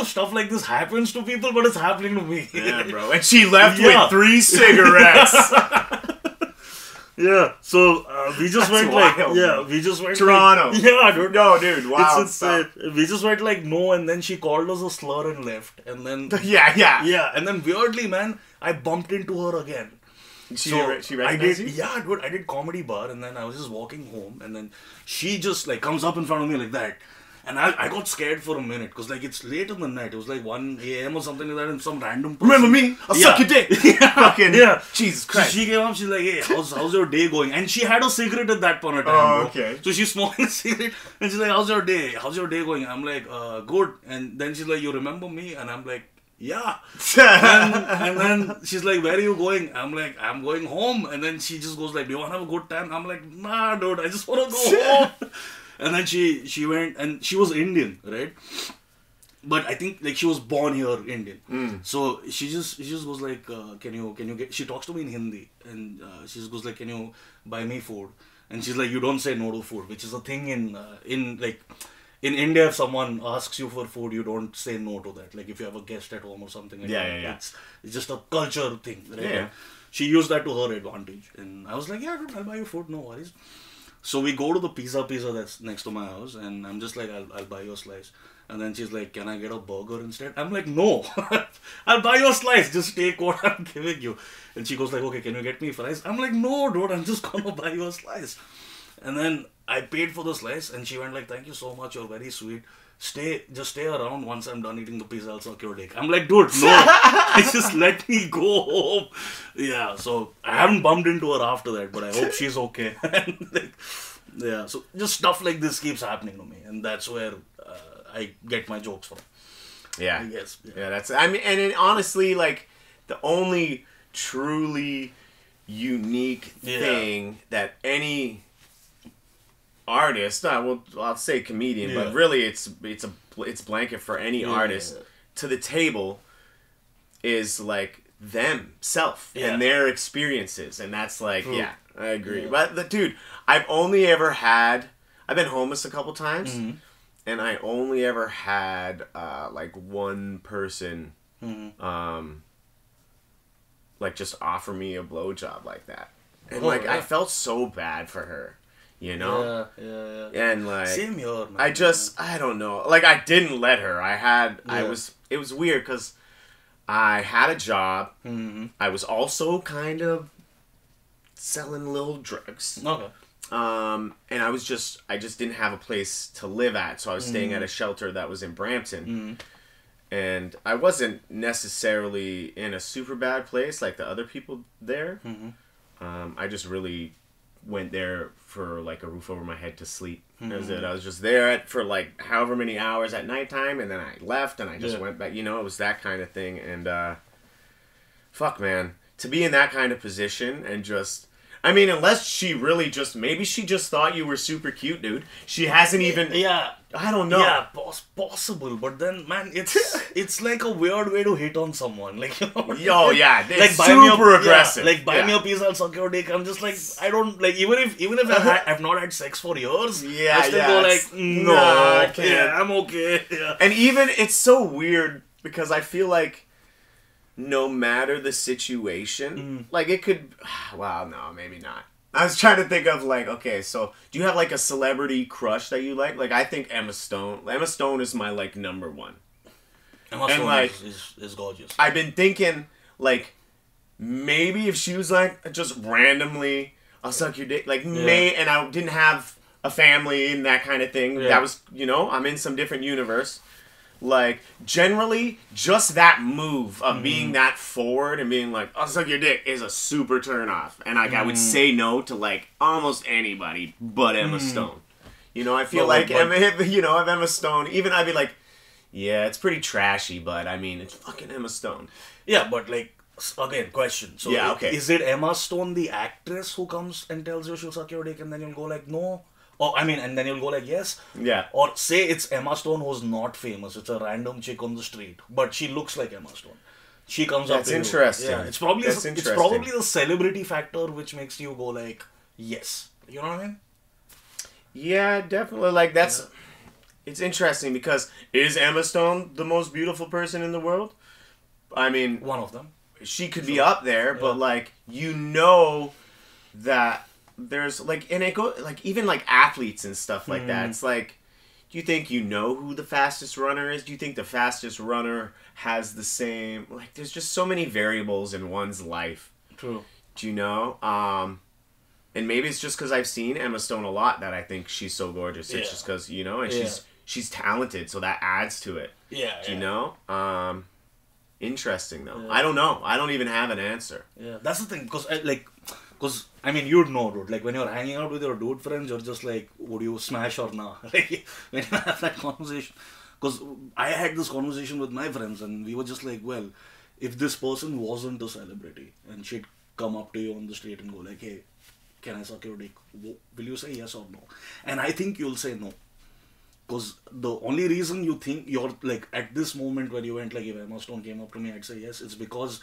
if stuff like this happens to people, but it's happening to me. Yeah, bro. And she left Yeah. with 3 cigarettes. Yeah, so we just That's went wild, like, bro. we just went Toronto. Like, yeah, dude. No, dude. Wow. It's insane. We just went like no, and then she called us a slur and left, and then Yeah. yeah, and then weirdly, man, I bumped into her again. She So recognized I did, you? yeah, dude. I did comedy bar, and then I was just walking home, and then she just like comes up in front of me like that, and I got scared for a minute because like it's late in the night. It was like 1 a.m. or something like that, and some random person, Remember me? I'll suck your dick. Fucking yeah. Jesus So Christ. she came up, she's like, "Hey, how's your day going?" And she had a cigarette at that point in time. Oh, bro. okay. So she's smoking a cigarette, and she's like, "How's your day? How's your day going?" I'm like, "Good." And then she's like, "You remember me?" And I'm like, "Yeah." And then she's like, "Where are you going?" I'm like, "I'm going home." And then she just goes like, "Do you want to have a good time?" I'm like, "Nah, dude, I just want to go home." And then she went, and she was Indian, right? But I think like she was born here Indian. So she just goes like, can you get? She talks to me in Hindi, and she just goes like, "Can you buy me food?" And she's like, "You don't say no to food," which is a thing in like. In India, if someone asks you for food, you don't say no to that. Like if you have a guest at home or something like that. Yeah. It's just a culture thing, right? Yeah. She used that to her advantage. And I was like, "Yeah, dude, I'll buy you food, no worries." So we go to the pizza that's next to my house, and I'm just like, I'll buy you a slice. And then she's like, "Can I get a burger instead?" I'm like, "No, I'll buy you a slice. Just take what I'm giving you." And she goes like, "Okay, can you get me fries?" I'm like, "No, dude, I'm just gonna buy you a slice." And then I paid for the slice, and she went like, "Thank you so much. You're very sweet. Just stay around. Once I'm done eating the pizza, I'll suck your dick." I'm like, "Dude, no. Just let me go home." Yeah, so I haven't bumped into her after that, but I hope she's okay. And like, yeah, so just stuff like this keeps happening to me, and that's where I get my jokes from. Yeah. I guess. Yeah, that's. I mean, and it, honestly, like the only truly unique thing that any artist, I'll say comedian, but really it's blanket for any artist to the table is like themself and their experiences, and that's like I agree. But dude, I've been homeless a couple times, and I only ever had like one person like just offer me a blowjob like that, and I felt so bad for her. You know? Yeah. And like Same here, man. I don't know. Like I didn't let her. It was weird because I had a job. I was also kind of selling little drugs. Okay. And I just didn't have a place to live at, so I was staying at a shelter that was in Brampton. And I wasn't necessarily in a super bad place like the other people there. I just really went there for like a roof over my head to sleep. That was it. I was just there for like however many hours at nighttime, and then I left, and I just went back. You know, it was that kind of thing. And fuck, man, to be in that kind of position and just. I mean, unless she really just... Maybe she just thought you were super cute, dude. She hasn't even... Yeah. I don't know. Yeah, possible. But then, man, it's like a weird way to hit on someone. Like, you know... Oh, yeah. It's like, super aggressive. Yeah, like, buy me a piece, I'll suck your dick. I'm just like, I don't... Like, even if I've not had sex for years, I still go like, no, I can't. Yeah, I'm okay. Yeah. And even... It's so weird because I feel like no matter the situation, like it could... Wow, no, maybe not. I was trying to think of like, okay, so do you have like a celebrity crush that you like? Like I think Emma Stone. Emma Stone is my like number one. Emma Stone like, is gorgeous. I've been thinking like maybe if she was like just randomly, I'll suck your dick. Like and I didn't have a family and that kind of thing. Yeah. That was, you know, I'm in some different universe. Like, generally, just that move of being that forward and being like, I'll suck your dick is a super turn off. And like, I would say no to like almost anybody but Emma Stone. You know, I feel like if Emma Stone, even I'd be like, yeah, it's pretty trashy, but I mean, it's fucking Emma Stone. Yeah, but like, again, question. So, yeah, okay. Is it Emma Stone, the actress, who comes and tells you she'll suck your dick and then you'll go like, no? Or, I mean, and then you'll go like, yes. Yeah. Or say it's Emma Stone who's not famous. It's a random chick on the street. But she looks like Emma Stone. She comes up to you. That's interesting. Yeah, it's probably the celebrity factor which makes you go like, yes. You know what I mean? Yeah, definitely. Like, that's... Yeah. It's interesting because is Emma Stone the most beautiful person in the world? I mean... One of them. She could be up there, but like, you know that... There's like, and it go like even like athletes and stuff like that. It's like, do you think you know who the fastest runner is? Do you think the fastest runner has the same? Like, there's just so many variables in one's life. True. Do you know? And maybe it's just because I've seen Emma Stone a lot that I think she's so gorgeous. It's just because, you know, and she's talented, so that adds to it. Yeah. Do you know? Interesting though. Yeah. I don't know. I don't even have an answer. Yeah, that's the thing because Because, I mean, you'd know, dude. Like, when you're hanging out with your dude friends, you're just like, would you smash or not? Like, when you have that conversation. Because I had this conversation with my friends, and we were just like, well, if this person wasn't a celebrity, and she'd come up to you on the street and go like, hey, can I suck your dick? Will you say yes or no? And I think you'll say no. Because the only reason you think you're, like, at this moment when you went, like, if Emma Stone came up to me, I'd say yes, it's because...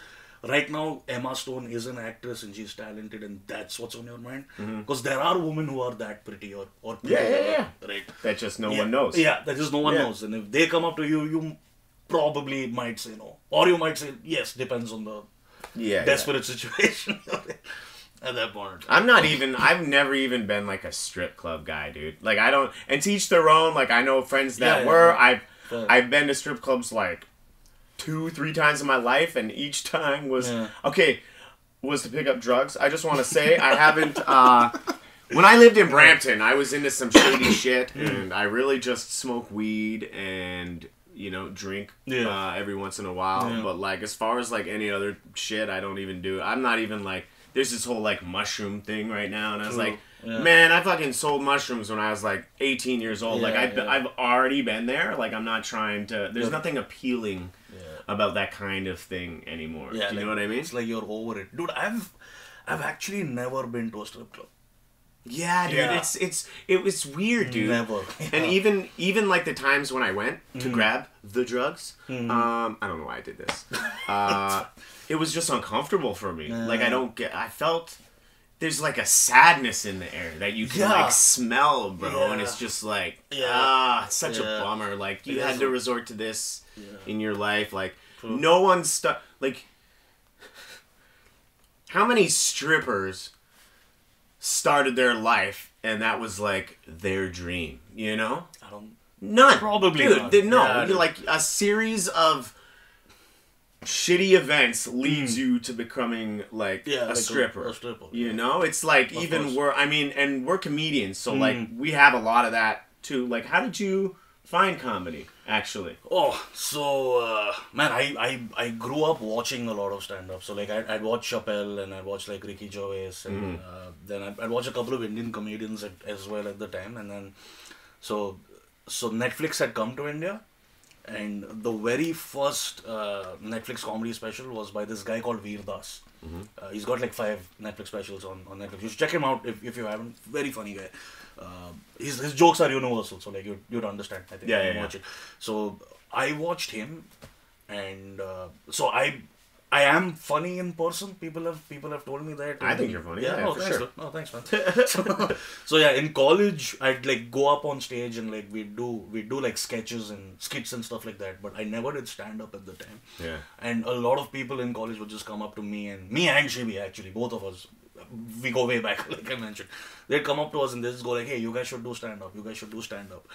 Right now, Emma Stone is an actress and she's talented and that's what's on your mind. Because there are women who are that pretty or pretty. Yeah. Right? That just no one knows. Yeah, that just no one knows. And if they come up to you, you probably might say no. Or you might say yes, depends on the desperate situation at that point. I've never even been like a strip club guy, dude. Like, I don't, and to each their own. Like, I know friends that were. I've been to strip clubs like 2-3 times in my life, and each time was was to pick up drugs. I just want to say I haven't when I lived in Brampton, I was into some shady shit, and I really just smoke weed and, you know, drink every once in a while, but like as far as like any other shit, I don't even do. I'm not even like, there's this whole like mushroom thing right now, and I was like, man, I fucking sold mushrooms when I was like 18 years old. Like I've already been there. Like, I'm not trying to, there's nothing appealing about that kind of thing anymore. Do you know what I mean? It's like you're over it. Dude, I've actually never been to a strip club. Yeah, dude, it was weird, dude. Never. And even like the times when I went to grab the drugs, I don't know why I did this. It was just uncomfortable for me. Like, I felt there's like a sadness in the air that you can like smell, bro, and it's just like it's such a bummer. Like, you had to resort to this in your life. Like, no one's like, how many strippers started their life and that was like their dream, you know? None. Probably dude, not. No. Like, a series of shitty events leads you to becoming like a stripper. A stripper. You know? It's like, even we're comedians, so like we have a lot of that too. Like, how did you find comedy, actually? Oh, so man, I grew up watching a lot of stand-up. So like I'd watch Chappelle and I'd watch like Ricky Gervais and then I'd watch a couple of Indian comedians as well at the time. And then so Netflix had come to India, and the very first Netflix comedy special was by this guy called Veer Das. He's got like 5 Netflix specials on Netflix. You should check him out if you haven't. Very funny guy. His jokes are universal, so like you'd understand. I think. Yeah. Watch it. So I watched him, and so I am funny in person. People have told me that. I think you're funny. Yeah, for thanks, sure. Oh, thanks, man. So yeah, in college, I'd like go up on stage and like we'd do like sketches and skits and stuff like that. But I never did stand up at the time. Yeah. And a lot of people in college would just come up to me and Shibi, actually, both of us. We go way back, like I mentioned. They'd come up to us and they'd just go like, hey, you guys should do stand up. You guys should do stand up.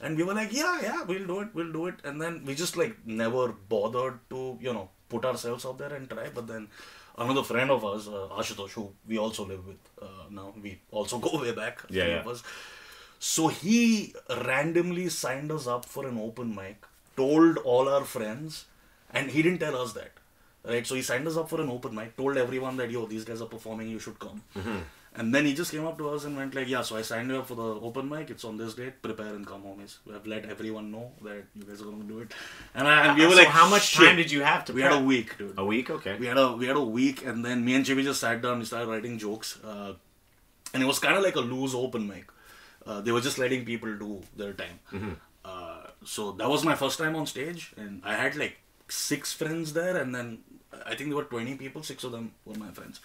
And we were like, yeah, we'll do it. And then we just like never bothered to, put ourselves out there and try. But then another friend of ours, Ashutosh, who we also live with now, we also go way back, three of us. So he randomly signed us up for an open mic, told all our friends, and he didn't tell us that. Right, so he signed us up for an open mic, told everyone that, yo, these guys are performing, you should come. And then he just came up to us and went like, yeah, so I signed you up for the open mic, it's on this date, prepare and come, homies. We have let everyone know that you guys are going to do it. And we were like, how much time did you have to We prep? had a week, dude. A week? Okay. We had a week, and then me and Chibi just sat down and started writing jokes. And it was kind of like a loose open mic. They were just letting people do their time. So that was my first time on stage, and I had like 6 friends there, and then I think there were 20 people, 6 of them were my friends.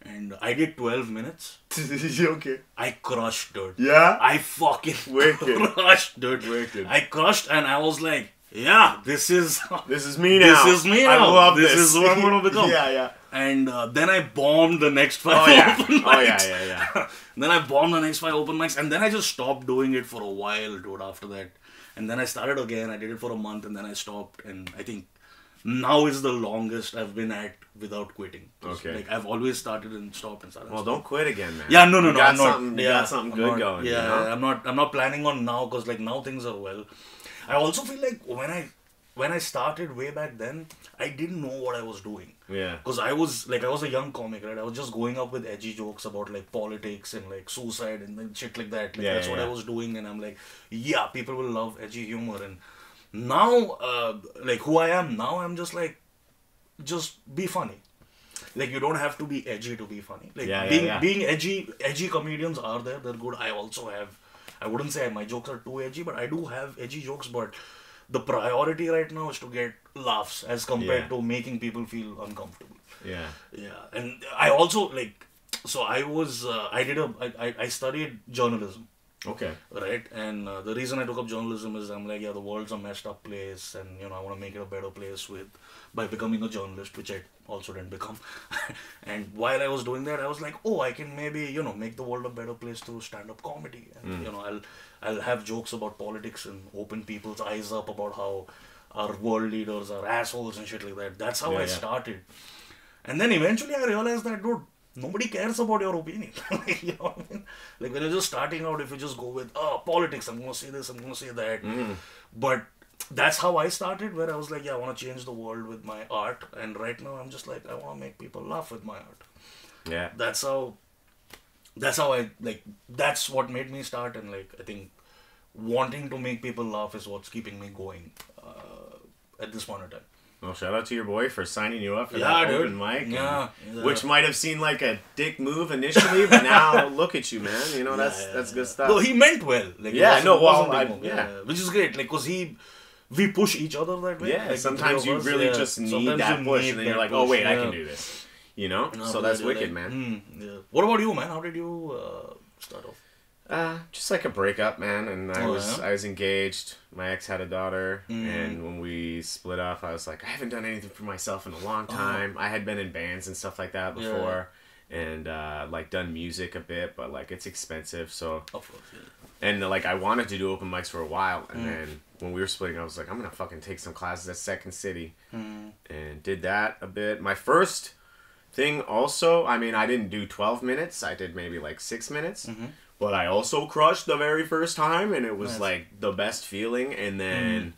And I did 12 minutes. Okay. I crushed, dude. Yeah? I fucking Wicked. crushed, dude. Wicked. I crushed, and I was like, yeah, this is me now. This is me now. I love this. this. This is what I'm going to become. Yeah. And then I bombed the next 5 open mics. Yeah. Then I bombed the next 5 open mics, and then I just stopped doing it for a while, dude, after that. And then I started again. I did it for a month, and then I stopped. And I think now is the longest I've been at without quitting. Okay. Like I've always started and stopped and started. Well, don't quit again, man. Yeah, no. You got I'm something, not. you got something good going. Yeah, I'm not planning on now because like now things are well. I also feel like when I started way back then, I didn't know what I was doing. Yeah. Because I was a young comic, right? I was just going up with edgy jokes about like politics and like suicide and then shit like that. Like that's what I was doing, and I'm like, yeah, people will love edgy humor. And now, like who I am now, I'm just like, just be funny. Like you don't have to be edgy to be funny. Like being edgy comedians are there. They're good. I also have. I wouldn't say my jokes are too edgy, but I do have edgy jokes. But the priority right now is to get laughs as compared to making people feel uncomfortable. Yeah. And I also like, so I studied journalism. Okay. Right. And the reason I took up journalism is I'm like, the world's a messed up place, and I want to make it a better place by becoming a journalist, which I also didn't become. And while I was doing that, I was like, I can maybe make the world a better place through stand-up comedy, and I'll have jokes about politics and open people's eyes up about how our world leaders are assholes and shit like that. That's how I started. And then eventually I realized that, dude, nobody cares about your opinion. You know what I mean? Like when you're just starting out, if you just go with, politics, I'm going to say this, I'm going to say that. But that's how I started, where I was like, I want to change the world with my art. And right now I'm just like, I want to make people laugh with my art. Yeah. That's how I, like, that's what made me start. And like, I think wanting to make people laugh is what's keeping me going at this point in time. Well, shout out to your boy for signing you up for that open mic. Which might have seemed like a dick move initially, but now look at you, man. That's good stuff. No, he meant well. Like, which is great. Like, cause we push each other that way. Yeah, like, sometimes you really just need that push, and then you're like, oh wait, I can do this. So that's wicked, man. What about you, man? How did you start off? Just like a breakup, man, and I was engaged. My ex had a daughter, and when we split up, I was like, I haven't done anything for myself in a long time. I had been in bands and stuff like that before, and like done music a bit, but like it's expensive, so. Of course, And like I wanted to do open mics for a while, and then when we were splitting, I was like, I'm gonna fucking take some classes at Second City, and did that a bit. My first thing also, I mean, I didn't do 12 minutes. I did maybe like 6 minutes. but I also crushed the very first time, and it was Nice. like the best feeling. And then,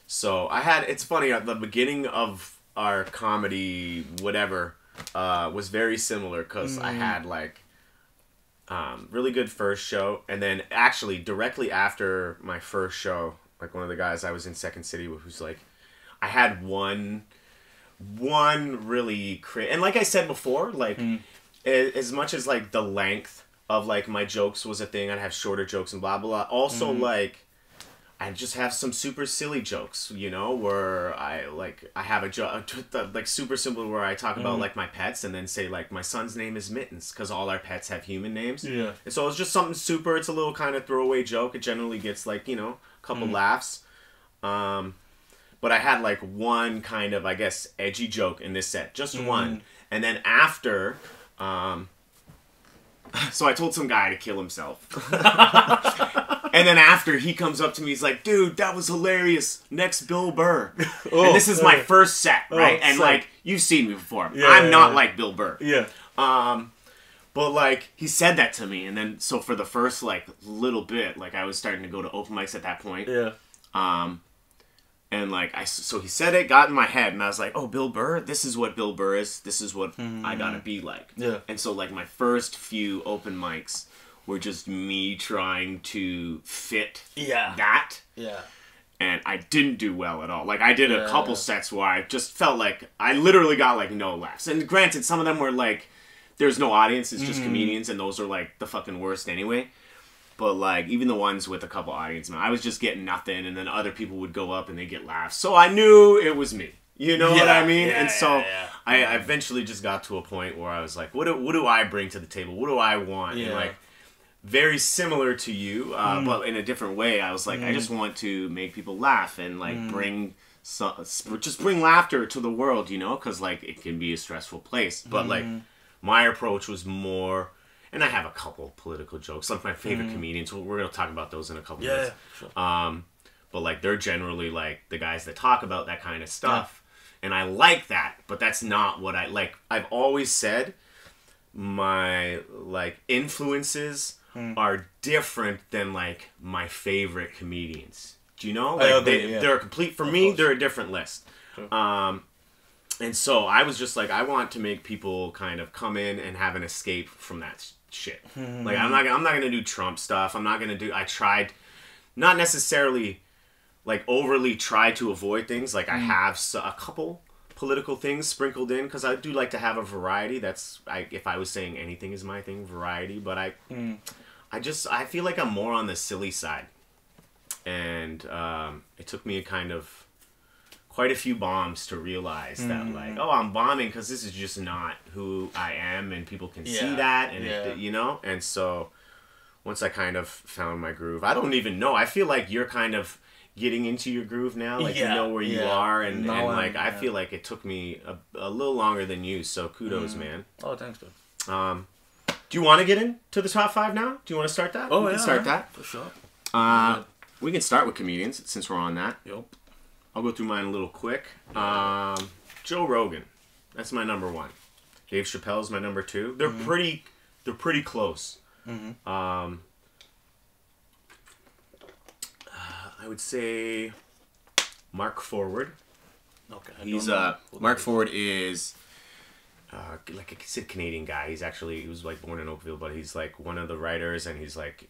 so I had. It's funny at the beginning of our comedy, whatever, was very similar because I had like really good first show, and then actually directly after my first show, like one of the guys I was in Second City with, who's like, I had one really and like I said before, like as much as like the length of like my jokes was a thing, I'd have shorter jokes and blah blah blah. Also like I just have some super silly jokes, you know, where I have a joke like super simple where I talk about like my pets and then say like my son's name is Mittens because all our pets have human names. Yeah. And so it's just something super. It's a little kind of throwaway joke. It generally gets like, you know, a couple laughs. But I had like one kind of, I guess, edgy joke in this set, just one. And then after, so I told some guy to kill himself. And then after, he comes up to me, he's like, dude, that was hilarious. Next Bill Burr. And this is my first set, right? And like, you've seen me before. Yeah, I'm not like Bill Burr. Yeah. But like, he said that to me. And then, so for the first like little bit, like I was starting to go to open mics at that point. Yeah. And like, so he said it, got in my head, and I was like, oh, Bill Burr? This is what Bill Burr is. This is what I gotta be like. Yeah. And so like my first few open mics were just me trying to fit that. Yeah. And I didn't do well at all. Like I did a couple sets where I just felt like I literally got like no laughs. And granted, some of them were like, there's no audience, it's just comedians, and those are like the fucking worst anyway. But like even the ones with a couple audience, man, I was just getting nothing, and then other people would go up and they get laughs. So I knew it was me. You know what I mean? And so I eventually just got to a point where I was like, what do I bring to the table? What do I want? Yeah. And like very similar to you, but in a different way. I was like, I just want to make people laugh and like just bring laughter to the world, you know, because like it can be a stressful place. But like my approach was more. And I have a couple political jokes. Like my favorite comedians. We're going to talk about those in a couple minutes. Sure. But like they're generally like the guys that talk about that kind of stuff. And I like that, but that's not what I like. I've always said my like influences are different than like my favorite comedians. Do you know? Like they're a complete for me, they're a different list. Sure. And so I was just like, I want to make people kind of come in and have an escape from that shit. Like I'm not gonna do Trump stuff. I'm not gonna do. I tried, not necessarily, like overly try to avoid things. Like I have a couple political things sprinkled in because I do like to have a variety. That's if I was saying anything is my thing, variety. But I feel like I'm more on the silly side, and it took me a kind of. Quite a few bombs to realize that like, oh, I'm bombing because this is just not who I am, and people can see that, and it, you know. And so once I kind of found my groove, I don't even know. I feel like you're kind of getting into your groove now, like you know where you are, and like I feel like it took me a little longer than you. So kudos, man. Oh, thanks, dude. Do you want to get into the top 5 now? Do you want to start that? Oh, we can start that for sure. We can start with comedians since we're on that. Yep. I'll go through mine a little quick. Joe Rogan, that's my number 1. Dave Chappelle's my number 2. They're pretty close. I would say Mark Forward. Okay. He's Mark Forward is like a Canadian guy. He was like born in Oakville, but he's like one of the writers, and he's like.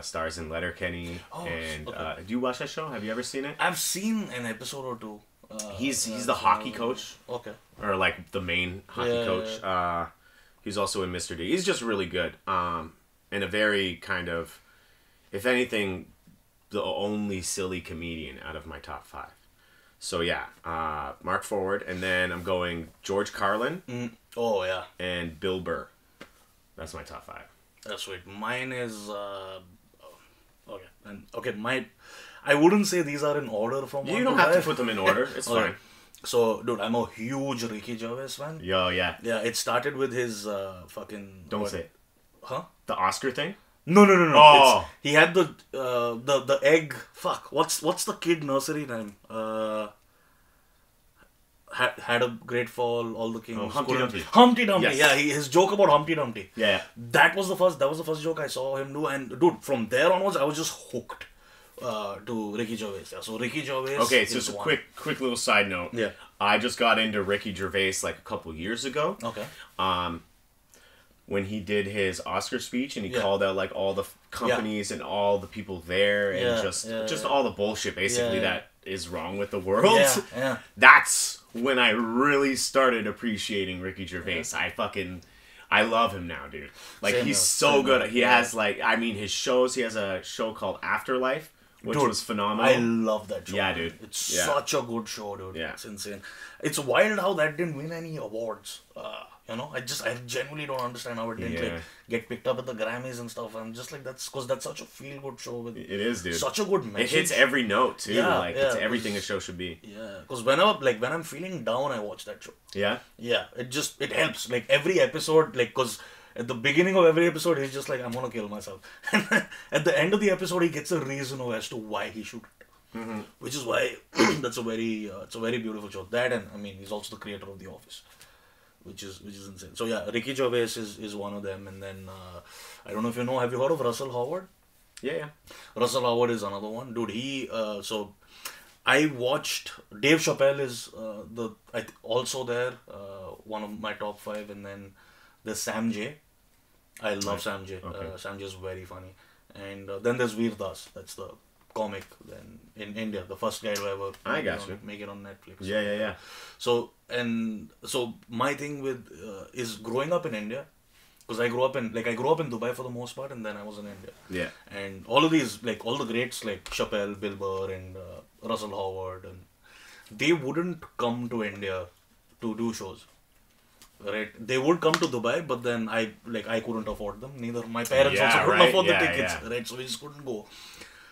Stars in Letterkenny, and do you watch that show? Have you ever seen it? I've seen an episode or two. He's the hockey coach. Okay. Or like the main hockey coach. Yeah. He's also in Mr. D. He's just really good. And a very kind of, if anything, the only silly comedian out of my top 5. So yeah, Mark Forward, and then I'm going George Carlin. Oh yeah. And Bill Burr. That's my top 5. That's sweet. Mine is I wouldn't say these are in order from. You don't have to put them in order. It's fine. So, dude, I'm a huge Ricky Gervais fan. Yo, yeah. Yeah, it started with his fucking. Don't say it. Huh? The Oscar thing? No. Oh. He had the egg. Fuck. What's the kid nursery name? had a great fall. All the kings. Oh, Humpty couldn't- Dumpty. Humpty Dumpty. Yes. Yeah, his joke about Humpty Dumpty. Yeah. That was the first joke I saw him do, and dude, from there onwards, I was just hooked to Ricky Gervais. Yeah, so Ricky Gervais. Okay, so is just a one. quick little side note. Yeah. I just got into Ricky Gervais like a couple years ago. Okay. When he did his Oscar speech and he Yeah. called out like all the companies and all the people there and Yeah, just all the bullshit basically Yeah, yeah. that is wrong with the world. Yeah, yeah. That's when I really started appreciating Ricky Gervais. I love him now, dude. Like Same he's here, so same good. here. He Yeah. has like I mean his shows. He has a show called Afterlife, which Dude, was phenomenal. I love that show. Yeah, man. dude. It's Yeah. such a good show, dude. Yeah. It's insane. It's wild how that didn't win any awards. You know, I genuinely don't understand how it didn't Yeah. like get picked up at the Grammys and stuff. I'm just like, that's such a feel good show with It is, dude. such a good It message. hits every note too. Yeah, like yeah, it's everything a 'cause- show should be. Yeah, because when I'm feeling down, I watch that show. Yeah. Yeah, it helps. Like every episode, like because at the beginning of every episode, he's just like, I'm gonna kill myself. And at the end of the episode, he gets a reason as to why he should. Which is why that's it's a very beautiful show. That, and I mean, he's also the creator of The Office, which is insane. So yeah, Ricky Gervais is one of them, and then I don't know if you know. Have you heard of Russell Howard? Yeah, yeah. Russell Howard is another one, dude. So I watched Dave Chappelle is also there, one of my top 5, and then there's Sam J. I love Sam J. Okay. Sam J is very funny, and then there's Veer Das. That's the comic then in India, the first guy to ever I got you. make it on Netflix. Yeah. So my thing with is growing up in India, because I grew up in Dubai for the most part, and then I was in India. Yeah. And all of these, like all the greats like Chappelle, Bill Burr, and Russell Howard, and they wouldn't come to India to do shows. Right? They would come to Dubai, but then I couldn't afford them. Neither my parents Yeah, also couldn't right. afford the Yeah, tickets. yeah. Right? So we just couldn't go.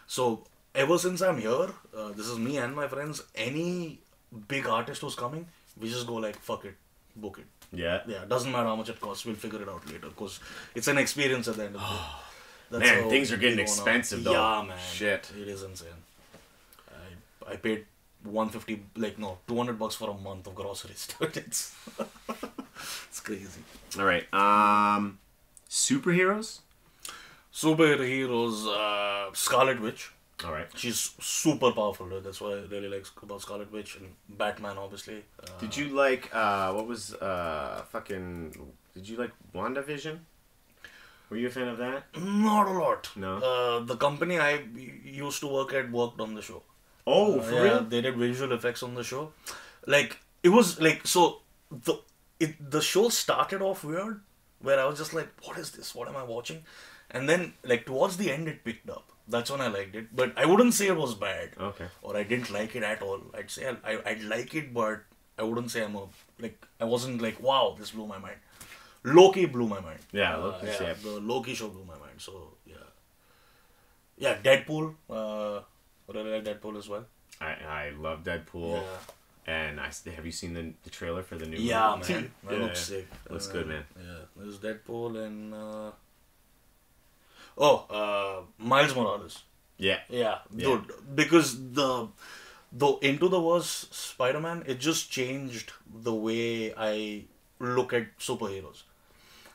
So ever since I'm here, this is me and my friends. Any big artist who's coming, we just go like, fuck it, book it. Yeah. Yeah, doesn't matter how much it costs. We'll figure it out later because it's an experience at the end of the day. That's Man, how things are getting we wanna- expensive though. Yeah, man. Shit. It is insane. I paid $200 for a month of groceries. Dude, it's it's crazy. All right. Superheroes. Superheroes, Scarlet Witch. All right. She's super powerful, dude. That's what I really like about Scarlet Witch, and Batman, obviously. Did you like what was Did you like WandaVision? Were you a fan of that? Not a lot. No? The company I used to work at worked on the show. Oh, for Yeah, real? they did visual effects on the show. Like it was like so the show started off weird, where I was just like, what is this? What am I watching? And then like towards the end it picked up. That's when I liked it. But I wouldn't say it was bad. Okay. Or I didn't like it at all. I'd say I'd like it, but I wouldn't say I wasn't like, wow, this blew my mind. Loki blew my mind. Yeah, Loki's, yeah. The Loki show blew my mind. So yeah. Yeah, Deadpool. Really like Deadpool as well. I love Deadpool. Yeah. And have you seen the trailer for the new Yeah, movie? man. That Yeah, looks sick. Looks good, man. Yeah, there's Deadpool and Miles Morales. Yeah. Yeah, Yeah. dude. Because the Into the Verse Spider-Man, it just changed the way I look at superheroes.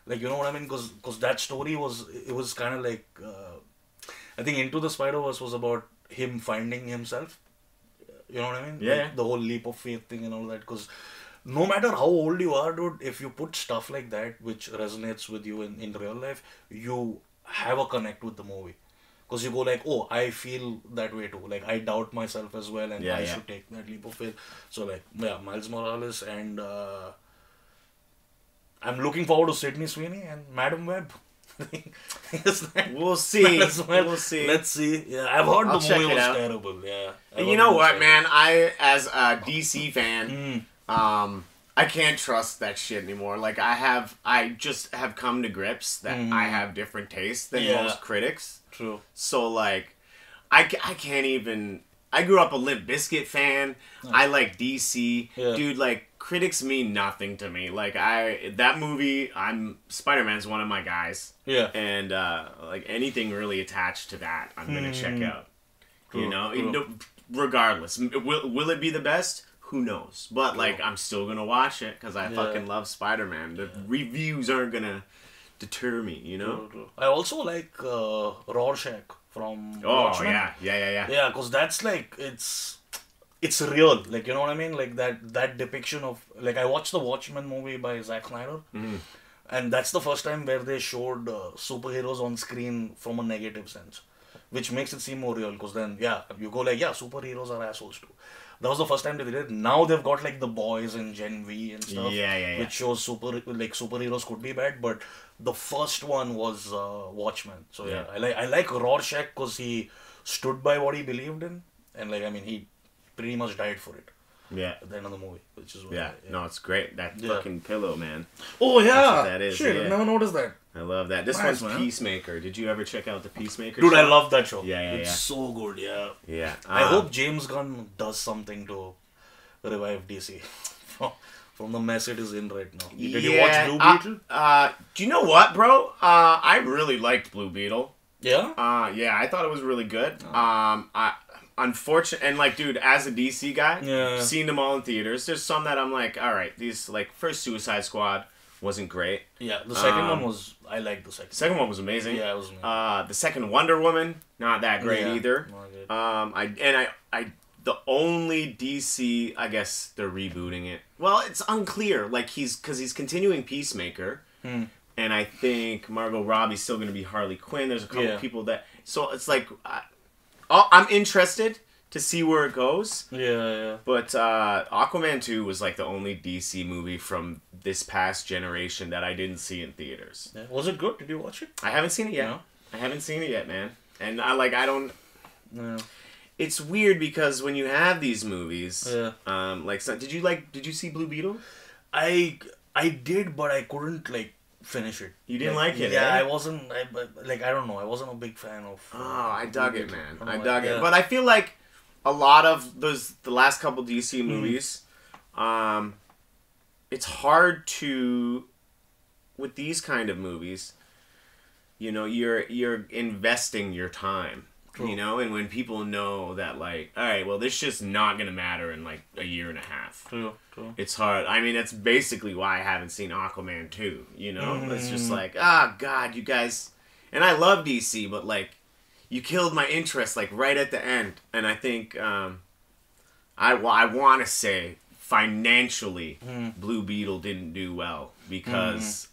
Like, you know what I mean? Because that story was kind of like I think Into the Spider-Verse was about him finding himself. You know what I mean? Yeah. Like, the whole leap of faith thing and all that. Because no matter how old you are, dude, if you put stuff like that which resonates with you in real life, you have a connect with the movie. Because you go like, oh, I feel that way too. Like, I doubt myself as well, and I should take that leap of faith. So, like, yeah, Miles Morales, and I'm looking forward to Sydney Sweeney and Madam Web. We'll see. Well, We'll see. Let's see. Yeah, I've heard I'll the check movie it was out. terrible. Yeah. And you know what, man? I, as a DC fan, I can't trust that shit anymore. Like, I just have come to grips that I have different tastes than most critics. True. So, like, I can't even... I grew up a Limp Bizkit fan. I like DC. Yeah. Dude, like, critics mean nothing to me. Like, that movie, Spider-Man's one of my guys. Yeah. And, like, anything really attached to that, I'm gonna check out. True, You know? true. Regardless. Will it be the best? who knows? But like, I'm still gonna watch it because I fucking love Spider-Man. The reviews aren't gonna deter me, you know. I also like Rorschach from Watchmen. Yeah. Because that's like it's real, like, you know what I mean, like that depiction of, like, I watched the Watchmen movie by Zack Snyder, and that's the first time where they showed superheroes on screen from a negative sense, which makes it seem more real. Because then you go like, superheroes are assholes too. That was the first time they did it. Now they've got like The Boys and Gen V and stuff, which shows superheroes could be bad, but the first one was Watchmen. So I like Rorschach because he stood by what he believed in, and like, I mean, he pretty much died for it. Yeah. At the end of the movie, which is No, it's great. That fucking pillow, man. Oh yeah, that's what that is. Shit, I never noticed that. I love that. This Nice, one's man. Peacemaker. Did you ever check out the Peacemaker? Dude, show? I love that show. It's so good. Yeah. I hope James Gunn does something to revive DC from the mess it is in right now. Did you watch Blue Beetle? Do you know what, bro? I really liked Blue Beetle. Yeah. I thought it was really good. Unfortunate, and like, dude, as a DC guy, seen them all in theaters. There's some that I'm like, all right, these, like, first Suicide Squad wasn't great. Yeah, the second one was, I liked the second. Second one was amazing. Yeah, it was amazing. The second Wonder Woman, not that great either. Not good. The only DC, I guess they're rebooting it. Well, it's unclear. Like, because he's continuing Peacemaker, and I think Margot Robbie's still going to be Harley Quinn. There's a couple people that, so it's like, I'm interested to see where it goes. Yeah. But Aquaman 2 was like the only DC movie from this past generation that I didn't see in theaters. Yeah. Was it good? Did you watch it? I haven't seen it yet. No? I haven't seen it yet, man. And I don't... No. It's weird because when you have these movies, did you see Blue Beetle? I did, but I couldn't like finish it. You didn't like it? Yeah, eh? I wasn't. I don't know. I wasn't a big fan of. Oh, I dug it, man. I dug it. But I feel like a lot of the last couple DC movies, it's hard to, with these kind of movies, you know, you're investing your time. True. You know, and when people know that, like, all right, well, this shit's not gonna matter in like a year and a half. True. It's hard. I mean, that's basically why I haven't seen Aquaman 2. You know, it's just like, God, you guys. And I love DC, but like, you killed my interest like right at the end. And I think I want to say financially, Blue Beetle didn't do well because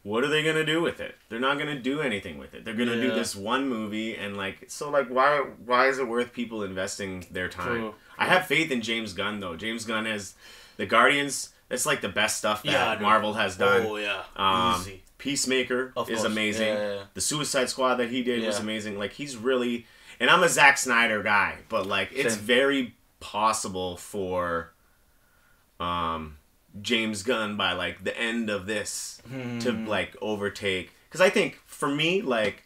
what are they going to do with it? They're not going to do anything with it. They're going to do this one movie and like, so like, why is it worth people investing their time? True. I have faith in James Gunn though. James Gunn has the Guardians. That's like the best stuff that Marvel has done. Oh yeah. Easy. Peacemaker is amazing. Yeah. The Suicide Squad that he did was amazing. Like, he's really, and I'm a Zack Snyder guy, but like, it's very possible for, James Gunn by like the end of this to like overtake, because I think for me like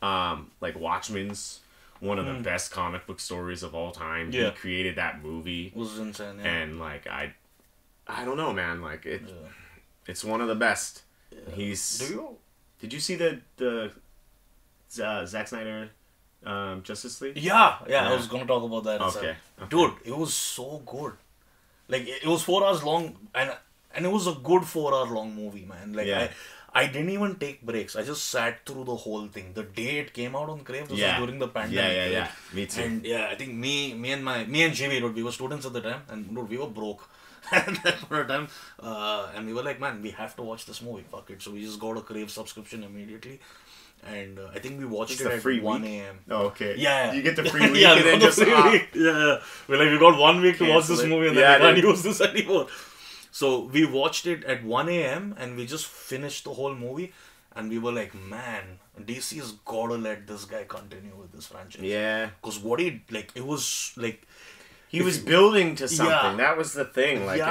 Watchmen's one of the best comic book stories of all time. He created that movie. It was insane. And like I don't know, man, like it's one of the best. Did you see the Zack Snyder Justice League? Yeah, I was gonna talk about that. Okay. Dude, it was so good. Like, it was 4 hours long, and it was a good 4 hour long movie, man. Like, I didn't even take breaks. I just sat through the whole thing. The day it came out on Crave, this was during the pandemic. Yeah. Me too. And I think me and Jimmy, dude, we were students at the time, and dude, we were broke for a time. And we were like, man, we have to watch this movie. Fuck it. So we just got a Crave subscription immediately. And I think we watched it at 1 a.m. Oh, okay. Yeah. You get the free week and then just... we got 1 week to watch this movie and then we can't use this anymore. So we watched it at 1 a.m. and we just finished the whole movie. And we were like, man, DC's gotta let this guy continue with this franchise. Yeah. Because what he was like... He was building to something. Yeah. That was the thing. Like,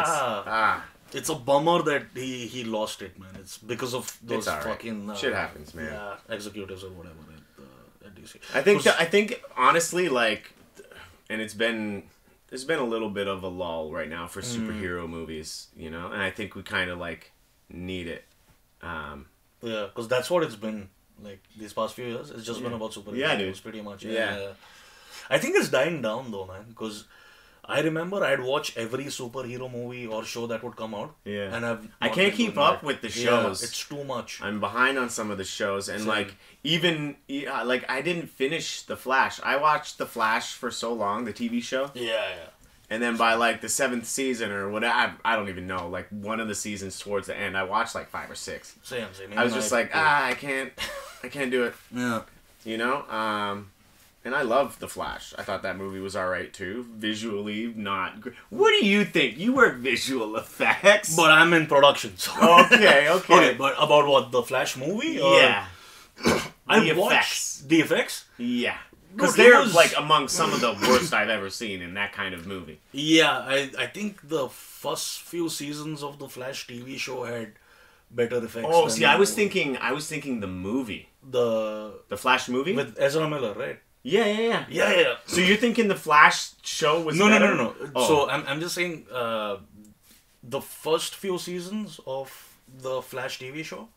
it's a bummer that he lost it, man. It's because of those fucking shit happens, man. Yeah, executives or whatever at DC. I think honestly, like, and there's been a little bit of a lull right now for superhero movies, you know, and I think we kind of like need it. Yeah, because that's what it's been like these past few years. It's just been about superheroes, pretty much. Yeah. I think it's dying down though, man, because I remember I'd watch every superhero movie or show that would come out. Yeah. And I can't keep up with the shows. Yeah, it's too much. I'm behind on some of the shows, and Same. like even like I didn't finish The Flash. I watched The Flash for so long, the TV show, Yeah. and then by like the 7th season or whatever, I don't even know. Like one of the seasons towards the end, I watched like 5 or 6. Same. I was just like, I can't do it. Yeah. You know. And I loved The Flash. I thought that movie was alright too. Visually, not great. What do you think? You work visual effects. But I'm in production, so. Okay. Okay, but about what, the Flash movie? Or? Yeah. I The watched effects. the effects. Yeah. Because Dude, it they're was- like among some of the worst I've ever seen in that kind of movie. Yeah, I think the first few seasons of the Flash TV show had better effects. Oh, than see, the I was movie. thinking the movie. The Flash movie? with Ezra Miller, right? Yeah. Yeah. So you're thinking the Flash show was No. better? Oh. So I'm just saying the first few seasons of the Flash TV show,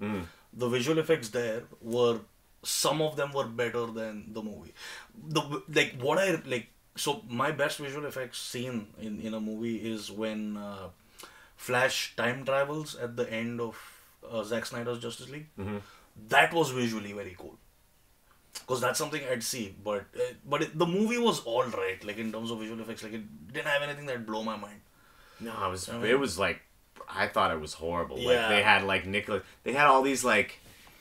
the visual effects there were, some of them were better than the movie. So my best visual effects scene in a movie is when Flash time travels at the end of Zack Snyder's Justice League. That was visually very cool. Because that's something I'd see, but the movie was all right, like in terms of visual effects. Like it didn't have anything that blew my mind. No, it was like, I thought it was horrible. Like Yeah. they had like they had all these like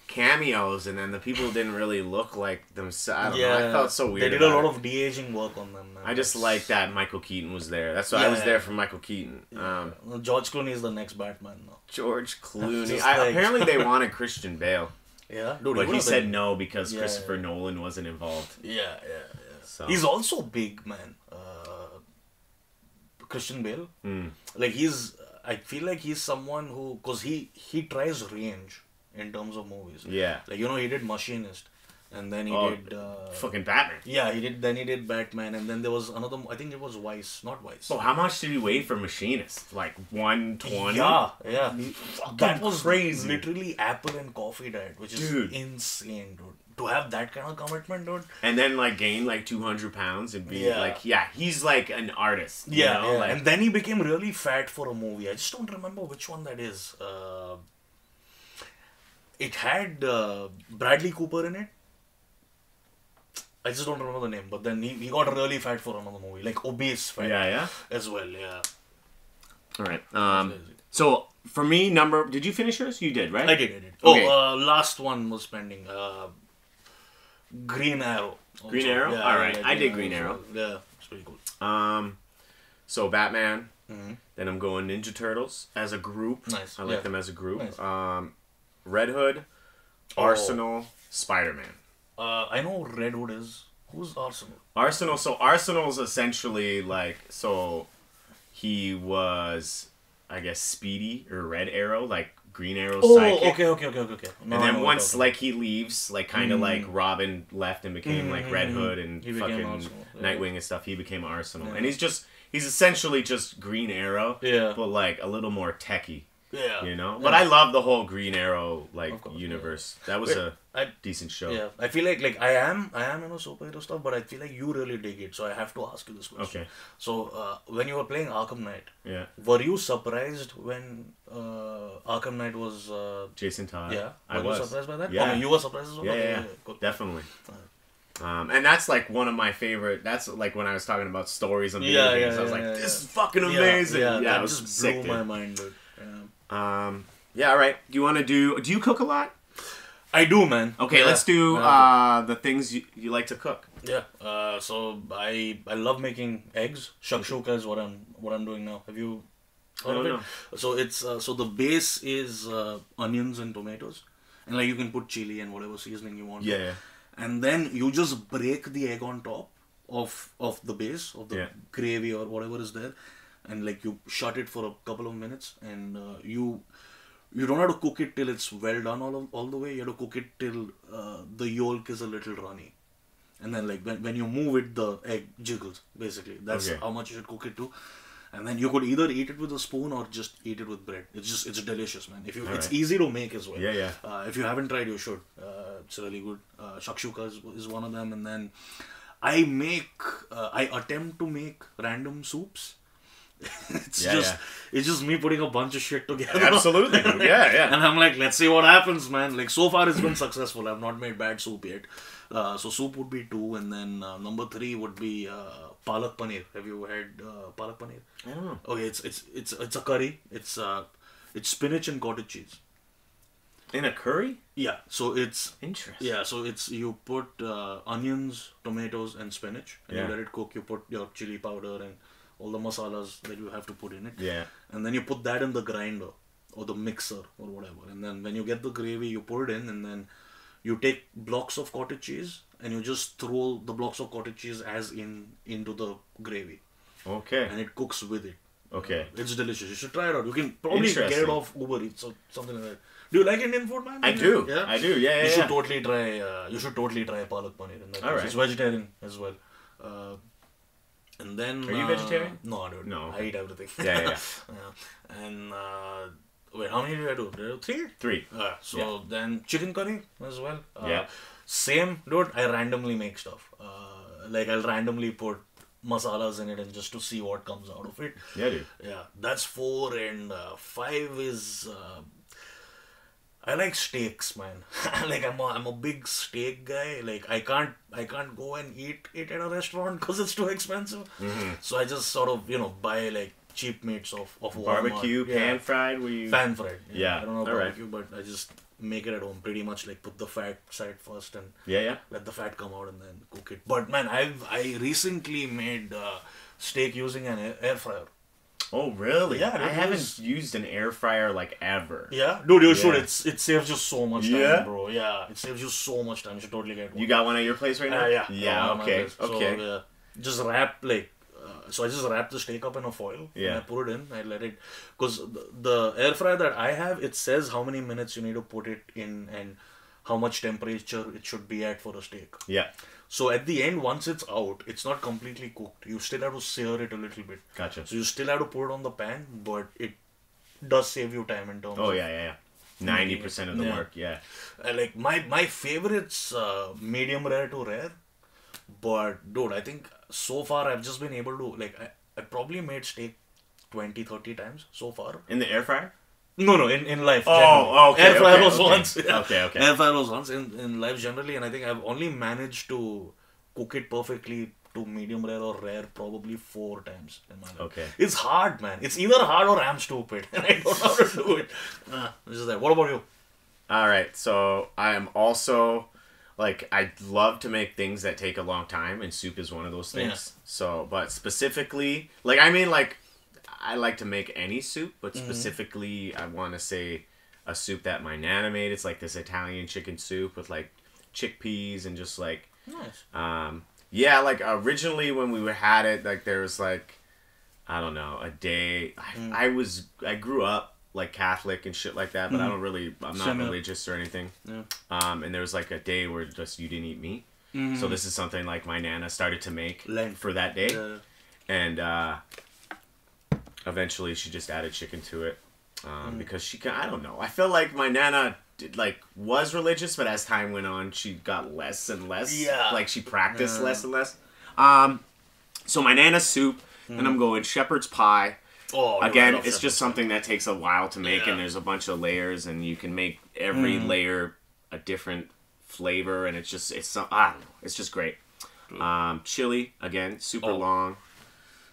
cameos, and then the people didn't really look like themselves. I don't know. I felt so weird. They did a about lot it. of de-aging work on them. Man. I just like that Michael Keaton was there. That's why I was there for Michael Keaton. Well, George Clooney is the next Batman now. George Clooney. Just like- Apparently they wanted Christian Bale, Yeah, dude, but he would've said been- no because Yeah. Christopher Nolan wasn't involved. Yeah. So He's also big, man. Christian Bale. Like I feel like he's someone who, cause he tries range in terms of movies. yeah, Like he did Machinist, and then he did. fucking Batman. Yeah, he did. Then he did Batman, and then there was another. I think it was Vice, not Vice. So how much did he weigh for Machinist? Like 120? Yeah. That was crazy. literally apple and coffee diet, which is Dude. insane, dude. To have that kind of commitment, dude. And then like gain like 200 pounds and be Yeah. like, he's like an artist. You know? Like, And then he became really fat for a movie. I just don't remember which one that is. It had Bradley Cooper in it. I just don't remember the name. But then he got really fat for another movie, like obese fat. yeah. As well, yeah. All right. So for me, did you finish yours? You did, right? I did. Okay. Last one was pending. Green Arrow. Also. Green Arrow? Yeah, Alright, like I did Arrow, Green so, Arrow. yeah, it's pretty cool. So Batman. Then I'm going Ninja Turtles as a group. Nice. I like them as a group. Nice. Red Hood, Arsenal, Spider-Man. I know Red Hood is. Who's Arsenal? Arsenal. So Arsenal's essentially like, so he was, I guess, Speedy or Red Arrow, like Green Arrow's sidekick. Okay. No, And I then know once what like he leaves, like kind of like Robin left and became like Red Hood and He became fucking Arsenal, yeah. Nightwing and stuff, he became Arsenal. Yeah. And he's essentially just Green Arrow, Yeah. but like a little more techie, Yeah. you know? Yeah. But I love the whole Green Arrow like Of course, universe. That was a I decent show. yeah. I feel like I am into superhero stuff, but I feel like you really dig it, so I have to ask you this question. Okay. So when you were playing Arkham Knight, Yeah. were you surprised when Arkham Knight was? Jason Todd. Yeah. I Were was. you surprised by that? Yeah. Okay, you were surprised as well. Yeah, Okay, yeah. Cool. Definitely. And that's like one of my favorite. That's like when I was talking about stories on video Yeah, games. yeah, I was yeah, like, yeah, "This yeah. is fucking amazing." Yeah, it that was just sick, blew my dude. mind, dude. Yeah. Yeah. All right. Do you want to do? Do you cook a lot? I do, man. Okay, Yeah. let's do Yeah. the things you like to cook. Yeah. So I love making eggs. Shakshuka is what I'm doing now. Have you heard of don't it? So it's so the base is onions and tomatoes, and like you can put chili and whatever seasoning you want. Yeah. And then you just break the egg on top of the base of the Yeah. gravy or whatever is there, and like you shut it for a couple of minutes, and you don't have to cook it till it's well done all the way. You have to cook it till the yolk is a little runny, and then like when you move it, the egg jiggles. Basically, that's Okay. how much you should cook it to. And then you could either eat it with a spoon or just eat it with bread. It's delicious, man. It's right. easy to make as well. Yeah. If you haven't tried, you should. It's really good. Shakshuka is one of them, and then I attempt to make random soups. It's just me putting a bunch of shit together. Absolutely. Yeah. And I'm like, let's see what happens, man. Like, so far it's been successful. I've not made bad soup yet. So soup would be 2, and then number 3 would be palak paneer. Have you had palak paneer? I don't know. Okay, it's a curry. It's spinach and cottage cheese. In a curry? Yeah, so it's Interesting. yeah, so it's you put onions, tomatoes, and spinach, and Yeah. you let it cook. You put your chili powder and all the masalas that you have to put in it. Yeah. And then you put that in the grinder or the mixer or whatever. And then when you get the gravy, you put it in, and then you take blocks of cottage cheese and you just throw the blocks of cottage cheese into the gravy, Okay. and it cooks with it. Okay. It's delicious. You should try it out. You can probably get it Interesting. off Uber Eats or something like that. Do you like Indian food, man? I do. Yeah. I do. Yeah. You Yeah. should totally try. You should totally try palak paneer. In that All case. right. It's vegetarian as well. And then. Are you vegetarian? No, dude. No, I okay. eat everything. Yeah. Yeah. And wait, how many did I do? Did I do 3? 3. So then chicken curry as well. Yeah. Same, dude. I randomly make stuff. Like I'll randomly put masalas in it and just to see what comes out of it. Yeah, dude. Yeah, that's 4, and 5 is I like steaks, man. Like I'm a big steak guy. Like I can't go and eat it at a restaurant because it's too expensive. So I just sort of buy like cheap meats of Walmart. Barbecue, Yeah. pan fried. Pan fried. Yeah, I don't know all right. barbecue, but I just make it at home. Pretty much like put the fat side first and Yeah. let the fat come out and then cook it. But man, I recently made steak using an air fryer. Oh, really? Yeah, I it haven't was- used an air fryer like ever. Yeah, dude, you should. Yeah. It saves you so much time, Yeah? bro. Yeah, it saves you so much time. You should totally get one. You got one at your place right now? Yeah. Yeah. on my Okay. place. So, Okay. yeah, just wrap so I just wrap the steak up in a foil. Yeah. And I put it in. I let it, because the air fryer that I have, it says how many minutes you need to put it in and how much temperature it should be at for a steak. Yeah. So at the end, once it's out, it's not completely cooked. You still have to sear it a little bit. Gotcha. So you still have to put it on the pan, but it does save you time in terms Oh of... yeah. 90% of the Yeah. work. Yeah. Like my favorites, medium rare to rare. But dude, I think so far I've just been able to, like, I probably made steak 20-30 times so far. In the air fryer? No, in life. Oh, generally. okay, Air fryer okay, was okay. once. Yeah. Okay. Air fryer was once in life generally, and I think I've only managed to cook it perfectly to medium rare or rare probably 4 times in my life. Okay. It's hard, man. It's either hard or I'm stupid, and I don't know how to do it. This is that. What about you? All right. So I am also like I love to make things that take a long time, and soup is one of those things. Yeah. So, but specifically, like I mean, like I like to make any soup, but Mm-hmm. specifically, I want to say a soup that my nana made. It's like this Italian chicken soup with like chickpeas and just like Nice. yeah, like originally when we had it, like there was like I don't know a day. I grew up like Catholic and shit like that, but I'm not Similar. religious or anything. Yeah. And there was like a day where just you didn't eat meat. So this is something like my nana started to make Lent. for that day, Yeah. and eventually she just added chicken to it because I don't know. I feel like my nana was religious, but as time went on, she got less and less. Yeah. Like she practiced less and less. So my nana's soup, and I'm going shepherd's pie. Oh, dude, I Again, love it's just shepherd's something that takes a while to make, Yeah. and there's a bunch of layers, and you can make every layer a different flavor, and I don't know, it's just great. Chili, again, super Oh. long.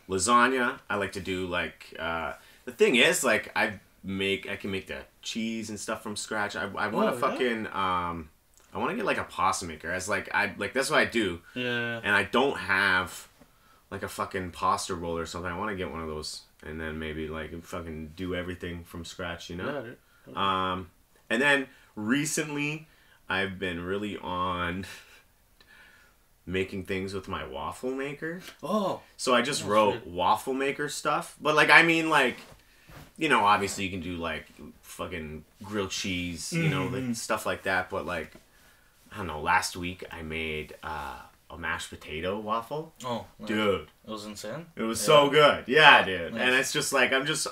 Lasagna, I like to do like the thing is like I can make the cheese and stuff from scratch. I want to Oh, yeah? fucking I want to get like a pasta maker. As like that's what I do, Yeah. and I don't have like a fucking pasta roll or something. I want to get one of those, and then maybe like fucking do everything from scratch, you know. Yeah, dude. And then recently, I've been really on making things with my waffle maker. Oh. So I just wrote waffle maker stuff. But like, I mean like, obviously you can do like fucking grilled cheese, like stuff like that. But like, I don't know, last week I made a mashed potato waffle. Oh. Nice. Dude. It was insane. It was so good. Yeah, dude. Nice. And it's just like, I'm just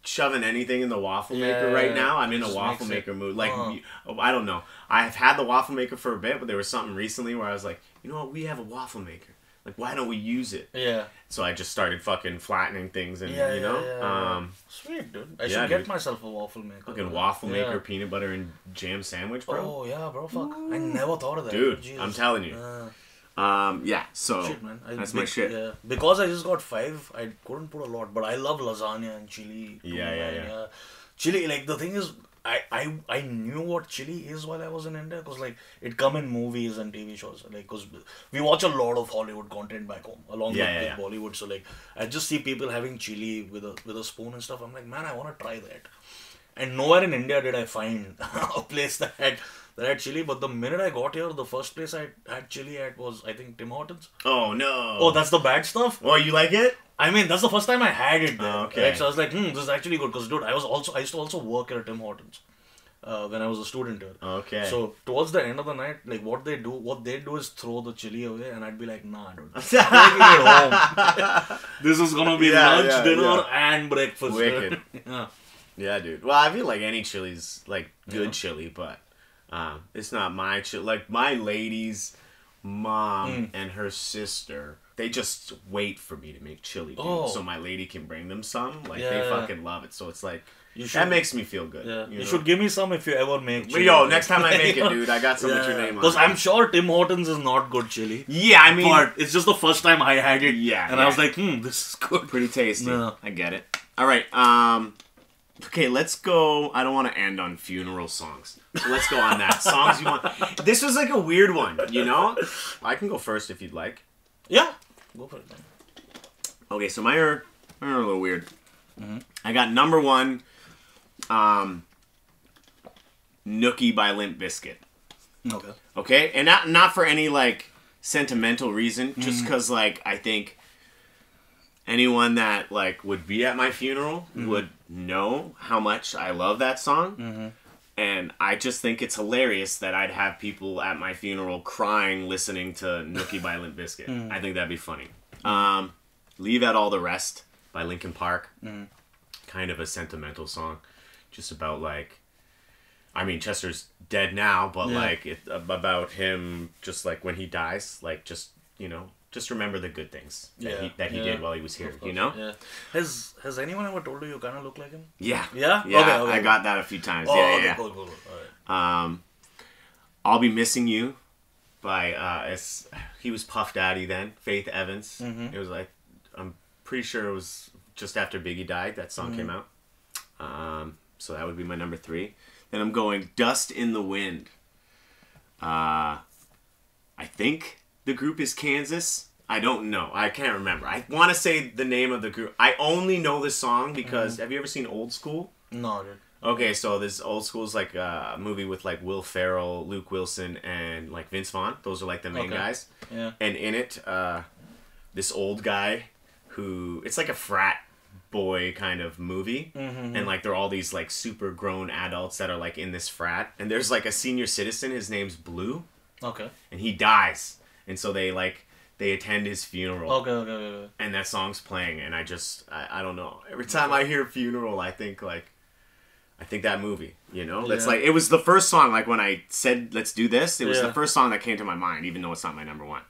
shoving anything in the waffle maker Yeah, right now. I'm in a just waffle makes it- maker mood. Like, I don't know. I've had the waffle maker for a bit, but there was something recently where I was like, you know what? We have a waffle maker. Like, why don't we use it? Yeah. So I just started fucking flattening things and, Yeah, you know? yeah. Sweet, dude. I yeah, should get dude. myself a waffle maker. Fucking waffle maker, Yeah. peanut butter and jam sandwich, bro. Oh, yeah, bro. Fuck. I never thought of that. Dude, Jesus. I'm telling you. Yeah, so Shit, man. that's my shit. Yeah. Because I just got 5, I couldn't put a lot. But I love lasagna and chili. too, Yeah, man. yeah. Chili, like, the thing is, I knew what chili is while I was in India. Because, like, it come in movies and TV shows. Like, because we watch a lot of Hollywood content back home. Along with Bollywood. So, like, I just see people having chili with a spoon and stuff. I'm like, man, I want to try that. And nowhere in India did I find a place that had chili. But the minute I got here, the first place I had chili at was, I think, Tim Hortons. Oh, no. Oh, that's the bad stuff? Oh, you like it? I mean, that's the first time I had it there. Okay. Right? So I was like, this is actually good. Because, dude, I used to also work at Tim Hortons when I was a student here. Okay. So, towards the end of the night, like, what they do is throw the chili away. And I'd be like, nah, dude. Taking it home. This is going to be lunch, dinner, and breakfast. Wicked. Yeah. Yeah, dude. Well, I feel like any chili's like good chili, but it's not my chili. Like my lady's mom and her sister, they just wait for me to make chili, dude, so my lady can bring them some. Like they fucking love it. So it's like that makes me feel good. Yeah. You You know? should give me some if you ever make chili. Yo, next time I make it, dude, I got some with your name on. Because I'm sure Tim Hortons is not good chili. Yeah, I mean, But it's just the first time I had it. Yeah, And I was like, this is good. pretty tasty. No. I get it. All right. Okay, let's go. I don't want to end on funeral songs. So let's go on that. Songs you want. This was like a weird one, you know? I can go first if you'd like. Yeah. Go for it, man. Okay, so mine are a little weird. I got number 1, Nookie by Limp Bizkit. Okay. Okay? And not for any, like, sentimental reason. Just because, like, I think anyone that, like, would be at my funeral would know how much I love that song. And I just think it's hilarious that I'd have people at my funeral crying listening to Nookie by Limp Bizkit. I think that'd be funny. Leave Out All the Rest by Linkin Park. Kind of a sentimental song. Just about, like... I mean, Chester's dead now, but, like, about him just, like, when he dies. Like, just, you know... Just remember the good things that he did while he was here, you know? Yeah. Has anyone ever told you kind of look like him? Yeah. Yeah? Yeah, Okay. I got that a few times. Oh, yeah, okay, yeah. cool. All right. I'll Be Missing You by, he was Puff Daddy then, Faith Evans. It was like, I'm pretty sure it was just after Biggie died, that song came out. So that would be my number 3. Then I'm going Dust in the Wind. I think the group is Kansas. I don't know. I can't remember. I want to say the name of the group. I only know this song because have you ever seen Old School? No, dude. Okay, so this Old School is like a movie with like Will Ferrell, Luke Wilson, and like Vince Vaughn. Those are like the main guys. Yeah. And in it, this old guy who it's like a frat boy kind of movie, and like they're all these like super grown adults that are like in this frat, and there's like a senior citizen. His name's Blue. Okay. And he dies. And so they attend his funeral. Okay. And that song's playing, and I don't know. Every time I hear funeral, I think that movie, you know? That's like, it was the first song, like when I said, let's do this, it was the first song that came to my mind, even though it's not my number 1.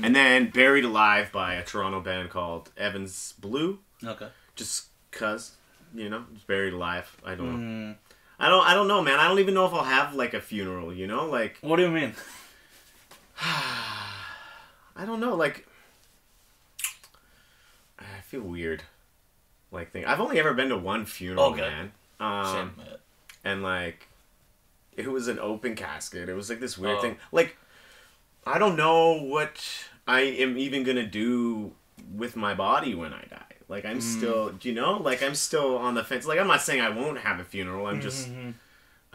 And then Buried Alive by a Toronto band called Evans Blue. Okay. Just cause, you know, it's Buried Alive. I don't know. I don't know, man. I don't even know if I'll have like a funeral, you know? Like, what do you mean? I don't know, like, I feel weird, like, I've only ever been to one funeral, man, Same. and, like, it was an open casket, it was, like, this weird thing, like, I don't know what I am even gonna do with my body when I die, like, I'm still, you know, like, I'm still on the fence, like, I'm not saying I won't have a funeral, I'm just...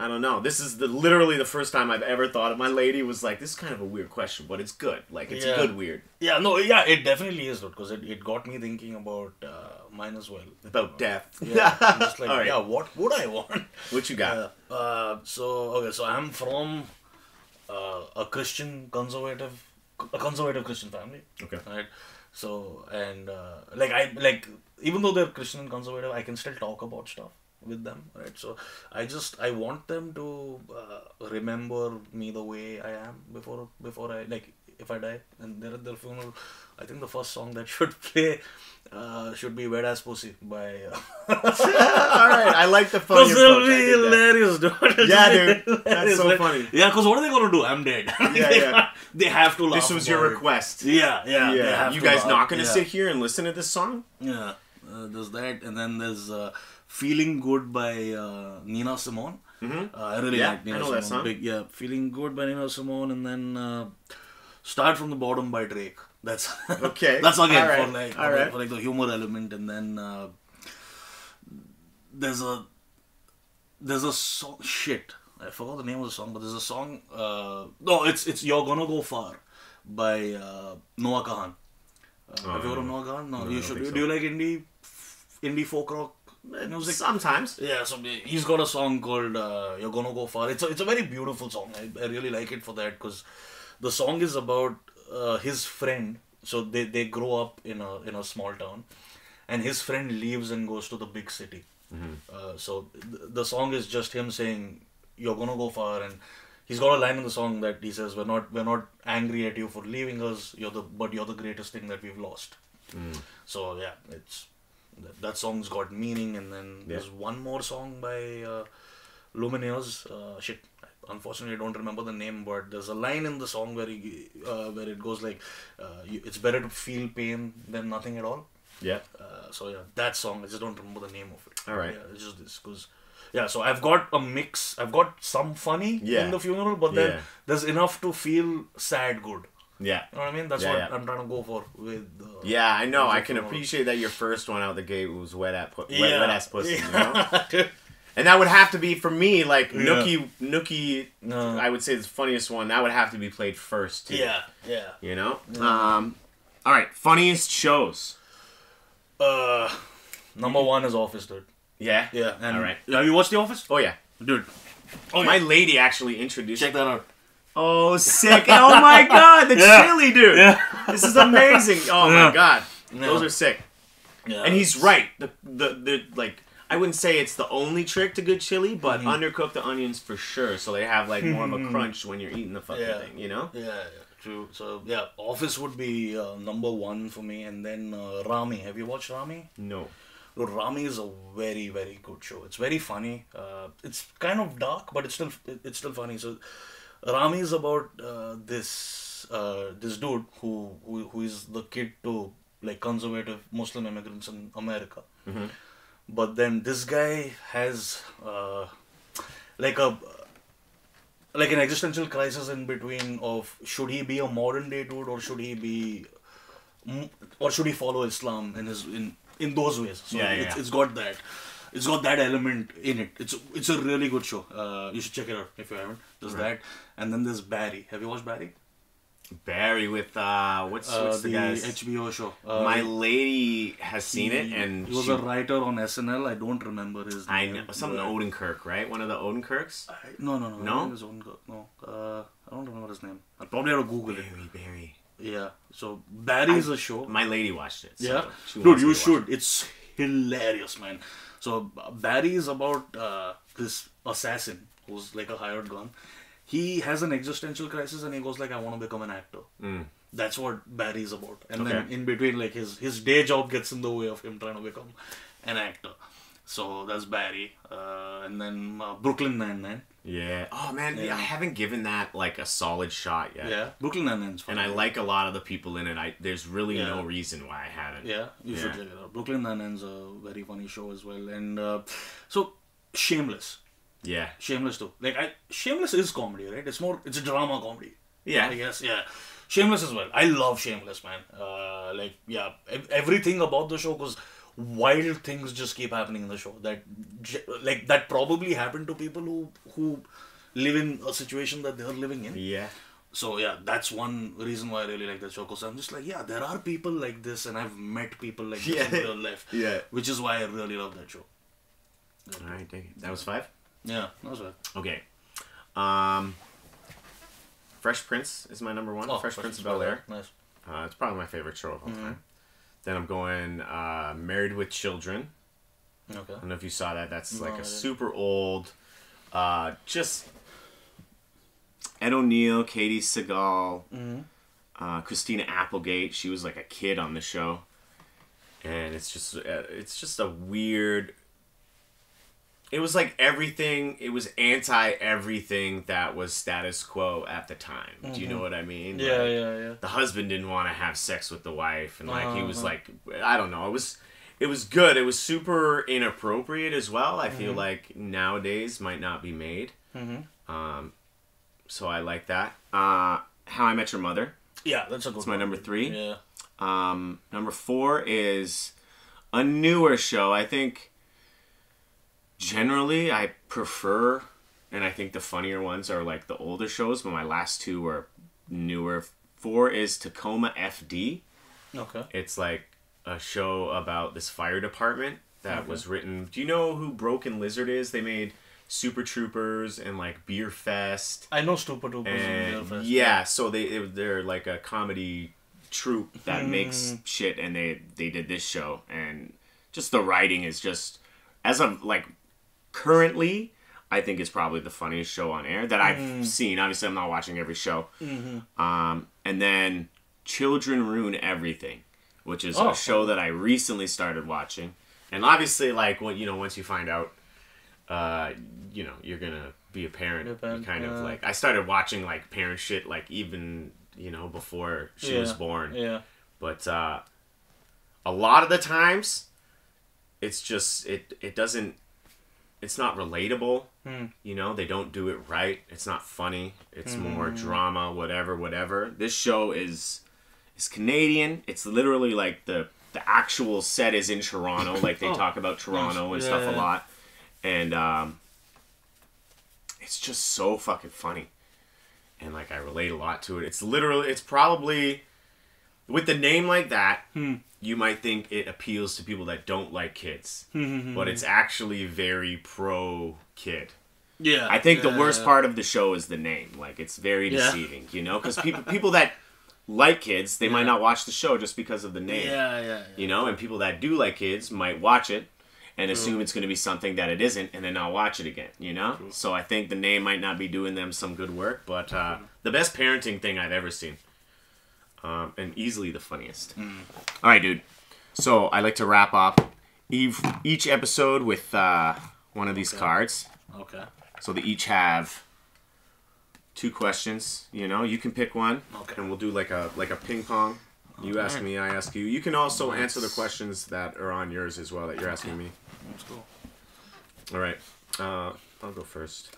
I don't know. This is literally the first time I've ever thought of. My lady was like, this is kind of a weird question, but it's good. Like, it's good weird. Yeah, no, yeah, it definitely is, because it got me thinking about mine as well. About death. Yeah, I'm just like, All right. yeah, what would I want? What you got? So I'm from a conservative Christian family. Okay. Right? So and like even though they're Christian and conservative, I can still talk about stuff with them, right? So I want them to remember me the way I am before I like if I die and they're at their funeral. I think the first song that should play should be "Wet Ass Pussy" by. All right, I like the funny Because it'll approach. be hilarious, dude. Yeah, dude, that's so funny. Yeah, because what are they gonna do? I'm dead. Yeah. They have to laugh. This was your request. Yeah. They have You to guys laugh. not gonna sit here and listen to this song? Yeah, there's that, and then there's "Feeling Good" by Nina Simone. I really like Nina I know Simone. that song. "Feeling Good" by Nina Simone, and then "Start from the Bottom" by Drake. That's Okay. That's again All right. for like the humor element, and then there's a song. Shit, I forgot the name of the song, but there's a song. No, it's "You're Gonna Go Far" by Noah Kahan. Have you heard of Noah Kahan? No, you should. Do you like indie folk rock music? Sometimes. Yeah, so he's got a song called "You're Gonna Go Far." It's a very beautiful song. I really like it for that because the song is about his friend. So they grow up in a small town, and his friend leaves and goes to the big city. So the song is just him saying, "You're gonna go far," and he's got a line in the song that he says, "We're not angry at you for leaving us. But you're the greatest thing that we've lost." So yeah, it's that song's got meaning, and then there's one more song by Lumineers. Shit, unfortunately, I don't remember the name, but there's a line in the song where it goes like, "It's better to feel pain than nothing at all." Yeah. So yeah, that song, I just don't remember the name of it. All right. Yeah, it's just this because. Yeah, so I've got a mix. I've got some funny in the funeral, but then there's enough to feel sad good. Yeah. You know what I mean? That's what I'm trying to go for with. Yeah, I know. I can funeral. appreciate that your first one out the gate was wet ass pussy. Yeah. You know? And that would have to be for me, like Nookie. I would say the funniest one. That would have to be played first too. Yeah. You know. All right. Funniest shows. Number one is Office, dude. Yeah. Yeah. And All right. Have you watched The Office? Oh yeah. Dude. Oh, My lady actually introduced. Check that out. Oh, sick! Oh my god, the chili, dude. Yeah. This is amazing. Oh my god, those are sick. Yeah. And he's right. The like, I wouldn't say it's the only trick to good chili, but undercook the onions for sure, so they have like more of a crunch when you're eating the fucking thing. You know? Yeah. True. So yeah, Office would be number one for me, and then Rami. Have you watched Rami? No. Dude, Rami is a very, very good show. It's very funny. It's kind of dark, but it's still funny. So Rami is about this dude who is the kid to like conservative Muslim immigrants in America. But then this guy has like an existential crisis in between of should he be a modern day dude or should he follow Islam in those ways. So it's got that. It's got that element in it. It's a really good show. You should check it out if you haven't. There's that, and then there's Barry. Have you watched Barry? Barry with what's the guy's HBO show. My lady has seen it, and he was a writer on SNL. I don't remember his name. I know something Odenkirk, right? One of the Odenkirks. No. His name is Odenkirk. No, I don't remember his name. I'll probably have to Google it. Barry. Yeah. So Barry is a show. My lady watched it. So yeah, dude, you should. It's hilarious, man. So Barry is about this assassin who's like a hired gun. He has an existential crisis and he goes like, I want to become an actor. That's what Barry is about. And then in between, like his day job gets in the way of him trying to become an actor. So that's Barry. And then Brooklyn Nine-Nine. Yeah. Oh man, I haven't given that like a solid shot yet. Yeah. Brooklyn Nine-Nine's fun. And I like a lot of the people in it. There's really no reason why I haven't. Yeah, you should check it out. Brooklyn Nine-Nine's a very funny show as well. And so Shameless. Yeah. Shameless too. Like Shameless is comedy, right? It's a drama comedy. Yeah. I guess, yeah. Shameless as well. I love Shameless, man. Everything about the show goes wild things just keep happening in the show that probably happen to people who live in a situation that they're living in. Yeah. So yeah, that's one reason why I really like that show, because I'm just like, yeah, there are people like this and I've met people like this in real life. Yeah. Which is why I really love that show. Alright, that was 5? Yeah, that was 5. Okay. Fresh Prince is my number 1. Fresh Prince of Bel-Air. Nice. It's probably my favorite show of all time. Then I'm going Married with Children. Okay. I don't know if you saw that. That's No, like I a didn't. super old, just Ed O'Neill, Katie Seagal, Christina Applegate. She was like a kid on the show, and it's just a weird. It was like everything. It was anti everything that was status quo at the time. Do you know what I mean? Yeah, Like, yeah. the husband didn't want to have sex with the wife, and like he was like, I don't know. It was good. It was super inappropriate as well. I feel like nowadays might not be made. So I like that. How I Met Your Mother. Yeah, that's a good That's my one. number 3. Yeah. Number 4 is a newer show. I think generally I prefer, and I think the funnier ones are like the older shows, but my last 2 were newer. 4 is Tacoma FD. Okay. It's like a show about this fire department that was written. Do you know who Broken Lizard is? They made Super Troopers and like Beer Fest. I know Stupid Troopers and Beer And Fest. yeah, so they're like a comedy troupe that makes shit, and they did this show, and just the writing is just, as of like currently, I think it's probably the funniest show on air that I've seen. Obviously, I'm not watching every show. And then Children Ruin Everything, which is a show that I recently started watching, and obviously, like once you find out, you're gonna be a parent. You kind of like, I started watching like parent shit like even before she was born. Yeah. But a lot of the times, it's just it doesn't. It's not relatable. They don't do it right. It's not funny. It's more drama, whatever. This show is Canadian. It's literally like the actual set is in Toronto. Like they talk about Toronto and stuff a lot. And it's just so fucking funny. And like I relate a lot to it. It's probably, with the name like that, you might think it appeals to people that don't like kids. But it's actually very pro kid. Yeah. I think the worst part of the show is the name. Like, it's very deceiving, because people that like kids, they might not watch the show just because of the name. Yeah. And people that do like kids might watch it and assume it's going to be something that it isn't, and then not watch it again, True. So I think the name might not be doing them some good work, but the best parenting thing I've ever seen. And easily the funniest. All right, dude. So I like to wrap up each episode with one of these cards. Okay. So they each have 2 questions. You can pick one, and we'll do like a ping pong. You ask me, I ask you. You can also answer the questions that are on yours as well that you're asking me. That's cool. All right. I'll go first.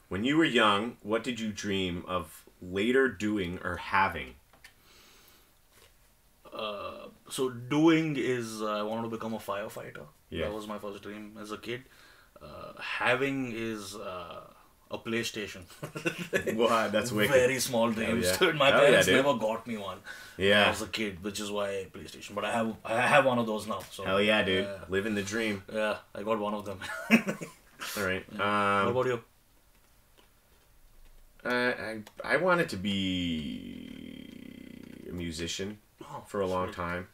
When you were young, what did you dream of later doing or having? So doing is I wanted to become a firefighter. Yeah. That was my first dream as a kid. Having is a PlayStation. Wow, that's wicked. Very small dreams. Yeah. My parents never got me one. Yeah. When I was a kid, which is why PlayStation. But I have one of those now. So Hell yeah, dude. Living the dream. yeah, I got one of them. All right. What about you? I wanted to be a musician for a long time.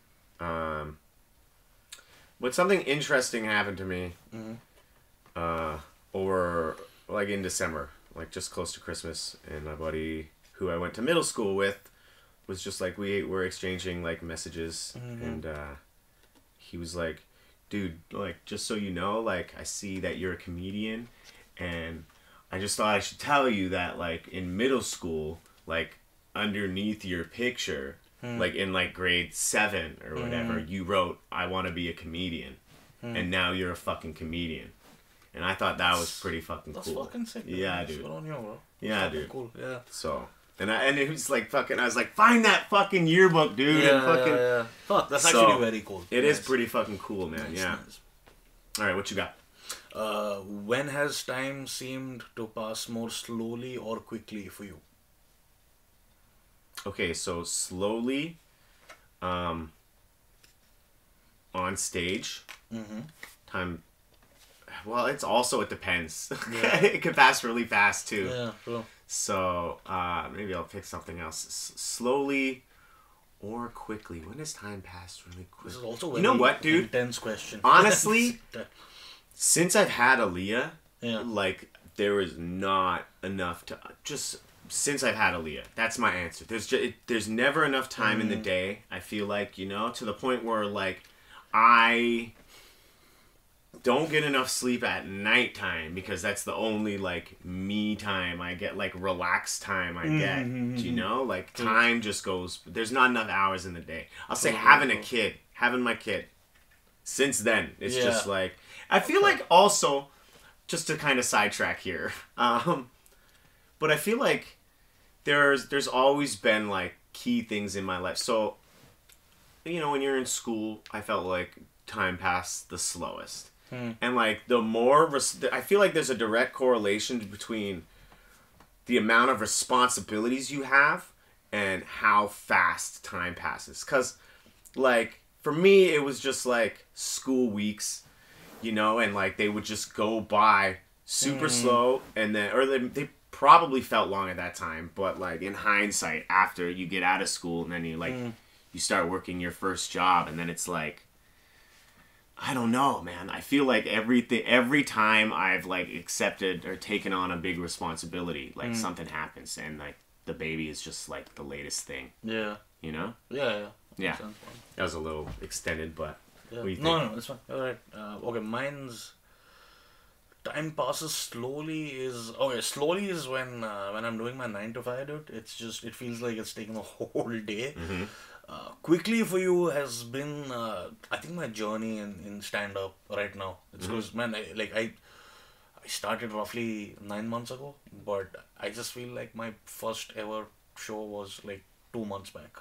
But something interesting happened to me over, like, in December, like just close to Christmas, and my buddy who I went to middle school with was just like, we were exchanging like messages, and he was like, dude, like, just so you know, like, I see that you're a comedian, and I just thought I should tell you that, like, in middle school, like, underneath your picture, like in like grade 7 or whatever, you wrote, I want to be a comedian, and now you're a fucking comedian. And I thought that was pretty fucking cool. That's fucking sick. Yeah, That's dude. good on you, bro. Yeah, dude. Cool. Yeah. So, and it was like fucking, I was like, find that fucking yearbook, dude. Yeah, and fucking, yeah. Fuck, that's So, actually very cool. It is pretty fucking cool, man. Nice, Yeah. nice. All right, what you got? When has time seemed to pass more slowly or quickly for you? Okay, so slowly, on stage, time. Well, it depends. Yeah. It can pass really fast too. Yeah, bro. So maybe I'll pick something else. Slowly or quickly? When does time pass really quick? This is also you know what, dude? Intense question. Honestly, since I've had Aaliyah, yeah. like there is not enough to just. Since I've had Aaliyah, that's my answer. There's never enough time in the day. I feel like, to the point where like I don't get enough sleep at nighttime because that's the only like me time I get, like relaxed time I get. Like time just goes. There's not enough hours in the day. I'll say having my kid. Since then, it's just like I feel like also just to kind of sidetrack here, but I feel like there's always been like key things in my life. So, when you're in school, I felt like time passed the slowest. And like the more, I feel like there's a direct correlation between the amount of responsibilities you have and how fast time passes. Cause like for me, it was just like school weeks, and like they would just go by super slow, and then, or they probably felt long at that time, but like in hindsight, after you get out of school and then you like you start working your first job, and then it's like, I don't know, man. I feel like every time I've like accepted or taken on a big responsibility, like something happens, and like the baby is just like the latest thing. Yeah. Yeah. That was a little extended, but what do you think? No, it's fine. All right. Okay, mine's time passes slowly slowly is when I'm doing my 9 to 5, dude. It feels like it's taking a whole day. Quickly for you has been I think my journey in stand up right now. It's because man, I started roughly 9 months ago, but I just feel like my first ever show was like 2 months back.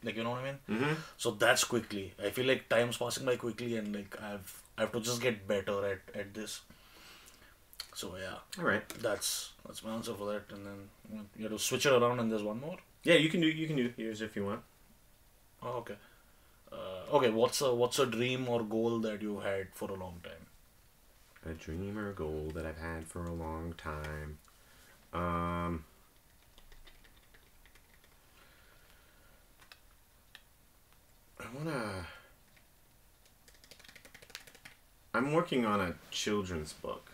Like you know what I mean? So that's quickly. I feel like time's passing by quickly, and like I have to just get better at this. So yeah. All right. That's my answer for that, and then you have to switch it around, and there's one more. Yeah, you can do yours if you want. Oh, okay. Okay. What's a dream or goal that you had for a long time? A dream or goal that I've had for a long time. I'm working on a children's book.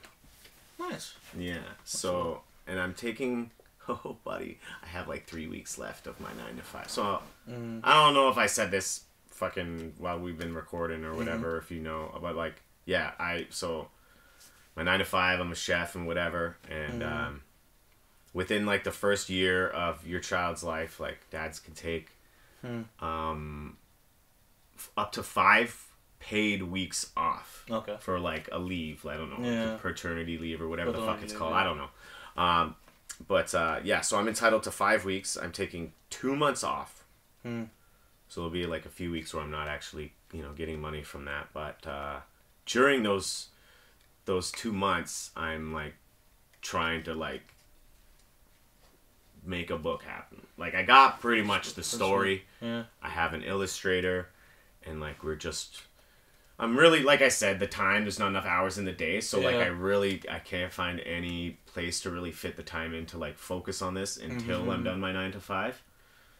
Nice. Yeah. So, and I'm taking. Oh, buddy, I have like 3 weeks left of my 9 to 5. So I don't know if I said this fucking while we've been recording or whatever. If you know, but like, yeah, so my 9 to 5, I'm a chef and whatever, and within like the first year of your child's life, like dads can take up to 5 paid weeks off. Okay. For like a leave, I don't know, like paternity leave or whatever the fuck it's called. Yeah. I don't know. But yeah, so I'm entitled to 5 weeks. I'm taking 2 months off. So it'll be like a few weeks where I'm not actually, getting money from that. But during those 2 months, I'm like trying to like make a book happen. Like I got pretty much the story. Yeah. I have an illustrator, and like I'm really, like I said, the time, there's not enough hours in the day, so like I can't find any place to really fit the time in to like focus on this until I'm done my 9 to 5.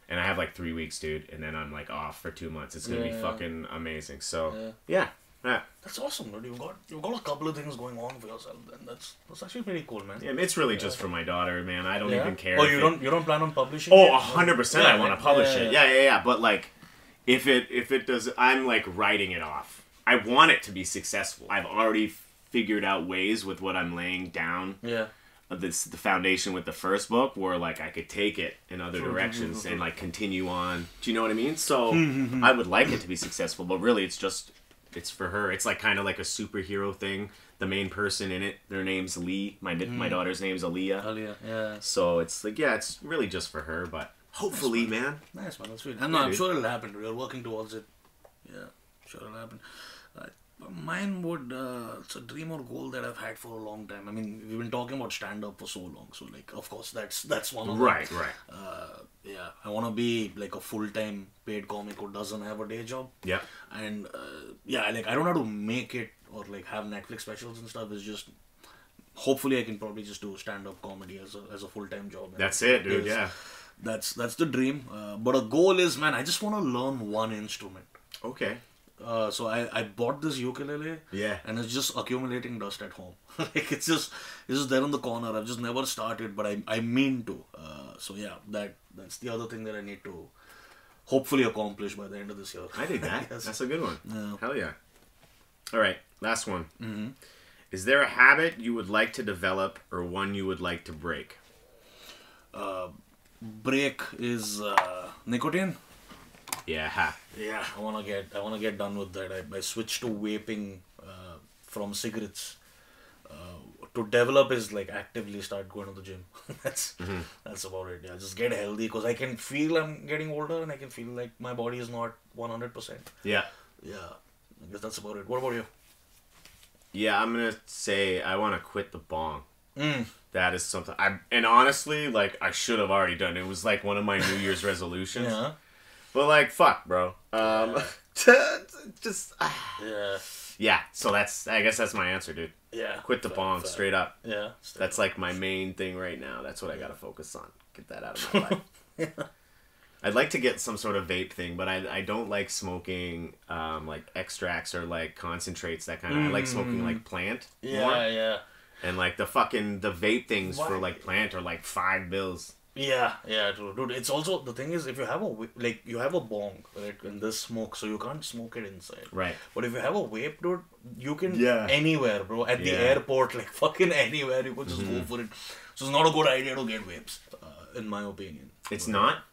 And I have like 3 weeks, dude, and then I'm like off for 2 months. It's gonna be fucking amazing. So yeah. That's awesome, dude. You've got a couple of things going on for yourself, and that's actually pretty cool, man. Yeah, it's really just for my daughter, man. I don't even care. Oh, you don't plan on publishing? Oh, 100%. I want to publish it. Yeah. But like, if it does, I'm like writing it off. I want it to be successful. I've already figured out ways with what I'm laying down. Yeah. The foundation with the first book, where like I could take it in other directions and like continue on. Do you know what I mean? So I would like it to be successful, but really it's for her. It's like kind of like a superhero thing. The main person in it, their name's Lee. My daughter's name's Aaliyah. Aaliyah, yeah. So it's like, yeah, it's really just for her, but hopefully, man. Nice, man. That's sweet. I'm sure it'll happen. We're working towards it. Yeah, sure it'll happen. Mine would, it's a dream or goal that I've had for a long time. I mean, we've been talking about stand-up for so long, so like, of course, that's one of them. Right. Yeah, I want to be like a full-time paid comic who doesn't have a day job. Yeah. And yeah, like I don't have to make it or like have Netflix specials and stuff. It's just hopefully I can probably just do stand-up comedy as a full-time job. That's it, dude. Yeah. That's the dream. But a goal is, man, I just want to learn one instrument. Okay. So I bought this ukulele. Yeah. And it's just accumulating dust at home. Like it's just there in the corner. I've just never started, but I mean to. So yeah, that's the other thing that I need to hopefully accomplish by the end of this year. I dig that. Yes. That's a good one. Yeah. Hell yeah. All right, last one. Mm-hmm. Is there a habit you would like to develop or one you would like to break? Break is nicotine. Yeah. Yeah, I wanna get done with that. I switched to vaping from cigarettes. To develop is like actively start going to the gym. That's about it. Yeah, just get healthy because I can feel I'm getting older and I can feel like my body is not 100%. Yeah. Yeah, I guess that's about it. What about you? Yeah, I'm gonna say I want to quit the bong. That is something and honestly, like I should have already done it. It was like one of my New Year's resolutions. Yeah. But like, fuck, bro. Just Yeah. yeah. So I guess that's my answer, dude. Yeah. Quit the bong, straight up. Yeah. That's like my main thing right now. That's what I gotta focus on. Get that out of my life. I'd like to get some sort of vape thing, but I don't like smoking like extracts or like concentrates, that kind of. I like smoking like plant more. Yeah. And like the vape things for like plant are like $5. Yeah, dude. It's also the thing is if you have you have a bong, right, and there's smoke, so you can't smoke it inside. Right. But if you have a vape, dude, you can anywhere, bro. At the airport, like fucking anywhere, you could just go for it. So it's not a good idea to get vapes, in my opinion. It's not.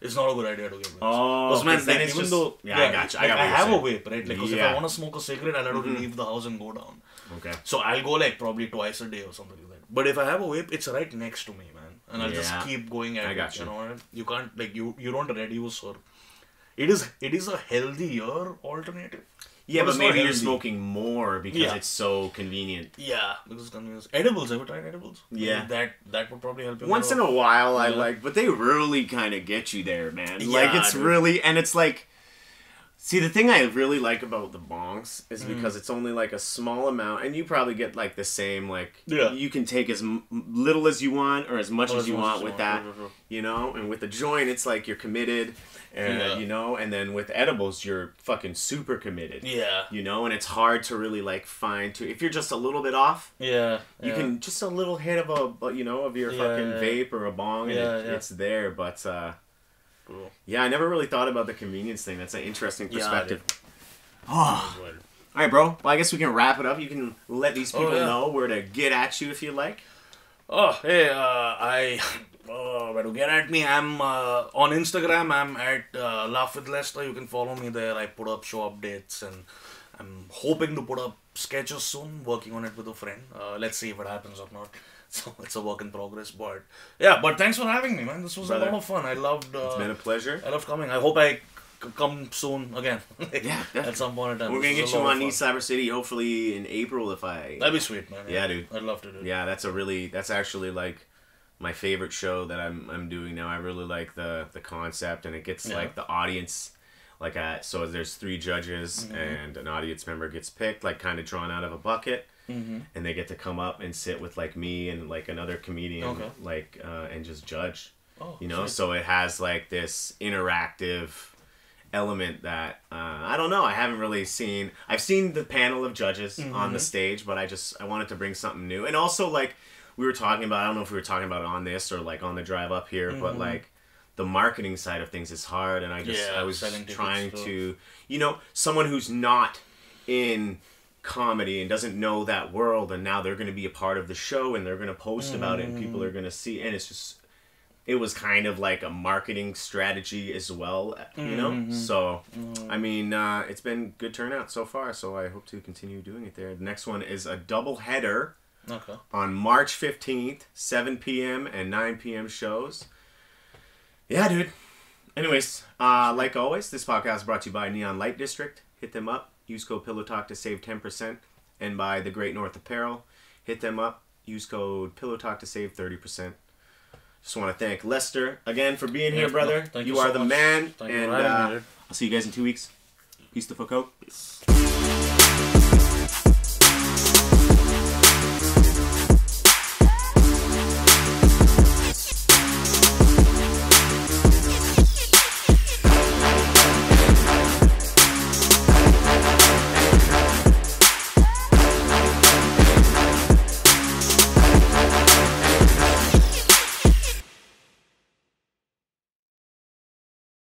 It's not a good idea to get vapes. Oh, man, then like, it's even just, though I got you. I have a vape, right? Like, because if Yeah. I want to smoke a cigarette, I'll have to leave the house and go down. Okay. So I'll go like probably twice a day or something like that. But if I have a vape, it's right next to me, man, and I'll just keep going at it. got you. You know, you can't like you don't reduce or. It is a healthier alternative. Yeah, but it's not maybe you're healthy. smoking more because Yeah. it's so convenient. Yeah, because it's convenience. Edibles, ever tried edibles? Yeah. That would probably help you. Once in a while, I like, but they really kind of get you there, man. Like, it's dude. really, and it's like, see, the thing I really like about the bongs is because it's only like a small amount, and you probably get like the same, like, you can take as little as you want or as much as you want with that, you know? And with the joint, it's like you're committed, and you know? And then with edibles, you're fucking super committed. Yeah. You know? And it's hard to really like if you're just a little bit off, Yeah. you can just a little hit of of your fucking vape or a bong, and it's there, but, Cool. yeah, I never really thought about the convenience thing. That's an interesting perspective. Yeah, All right, bro. Well, I guess we can wrap it up. You can let these people know where to get at you if you like. Oh, hey, where to get at me? I'm on Instagram. I'm at Laugh with Lester. You can follow me there. I put up show updates, and I'm hoping to put up sketches soon. Working on it with a friend. Let's see if it happens or not. So it's a work in progress, but yeah. But thanks for having me, man. This was a lot of fun. I loved. It's been a pleasure. I loved coming. I hope I come soon again. Yeah, at some point in time. We're gonna get you on East Cyber City hopefully in April if I. That'd be sweet, man. Yeah, dude. I'd love to do it. Yeah, that's actually like my favorite show that I'm doing now. I really like the concept, and it gets like the audience. Like so there's 3 judges and an audience member gets picked, like kind of drawn out of a bucket. And they get to come up and sit with like me and like another comedian, like and just judge. You know, so it has like this interactive element that I don't know. I haven't really seen. I've seen the panel of judges on the stage, but I wanted to bring something new. And also like we were talking about. I don't know if we were talking about it on this or like on the drive up here, but like the marketing side of things is hard. And I was trying to, you know, someone who's not in comedy and doesn't know that world, and now they're going to be a part of the show and they're going to post about it and people are going to see, and it was kind of like a marketing strategy as well, you know. So I mean it's been good turnout so far, so I hope to continue doing it there. The next one is a double header on March 15th, 7 p.m. and 9 p.m. shows. Yeah, dude. Anyways, like always, this podcast is brought to you by Neon Light District. Hit them up. Use code Pillow Talk to save 10%. And by The Great North Apparel. Hit them up. Use code Pillow Talk to save 30%. Just want to thank Lester again for being here, brother. Thank you you are so the much. man. Thank you and for having me, dude. I'll see you guys in 2 weeks. Peace the fuck out. Peace.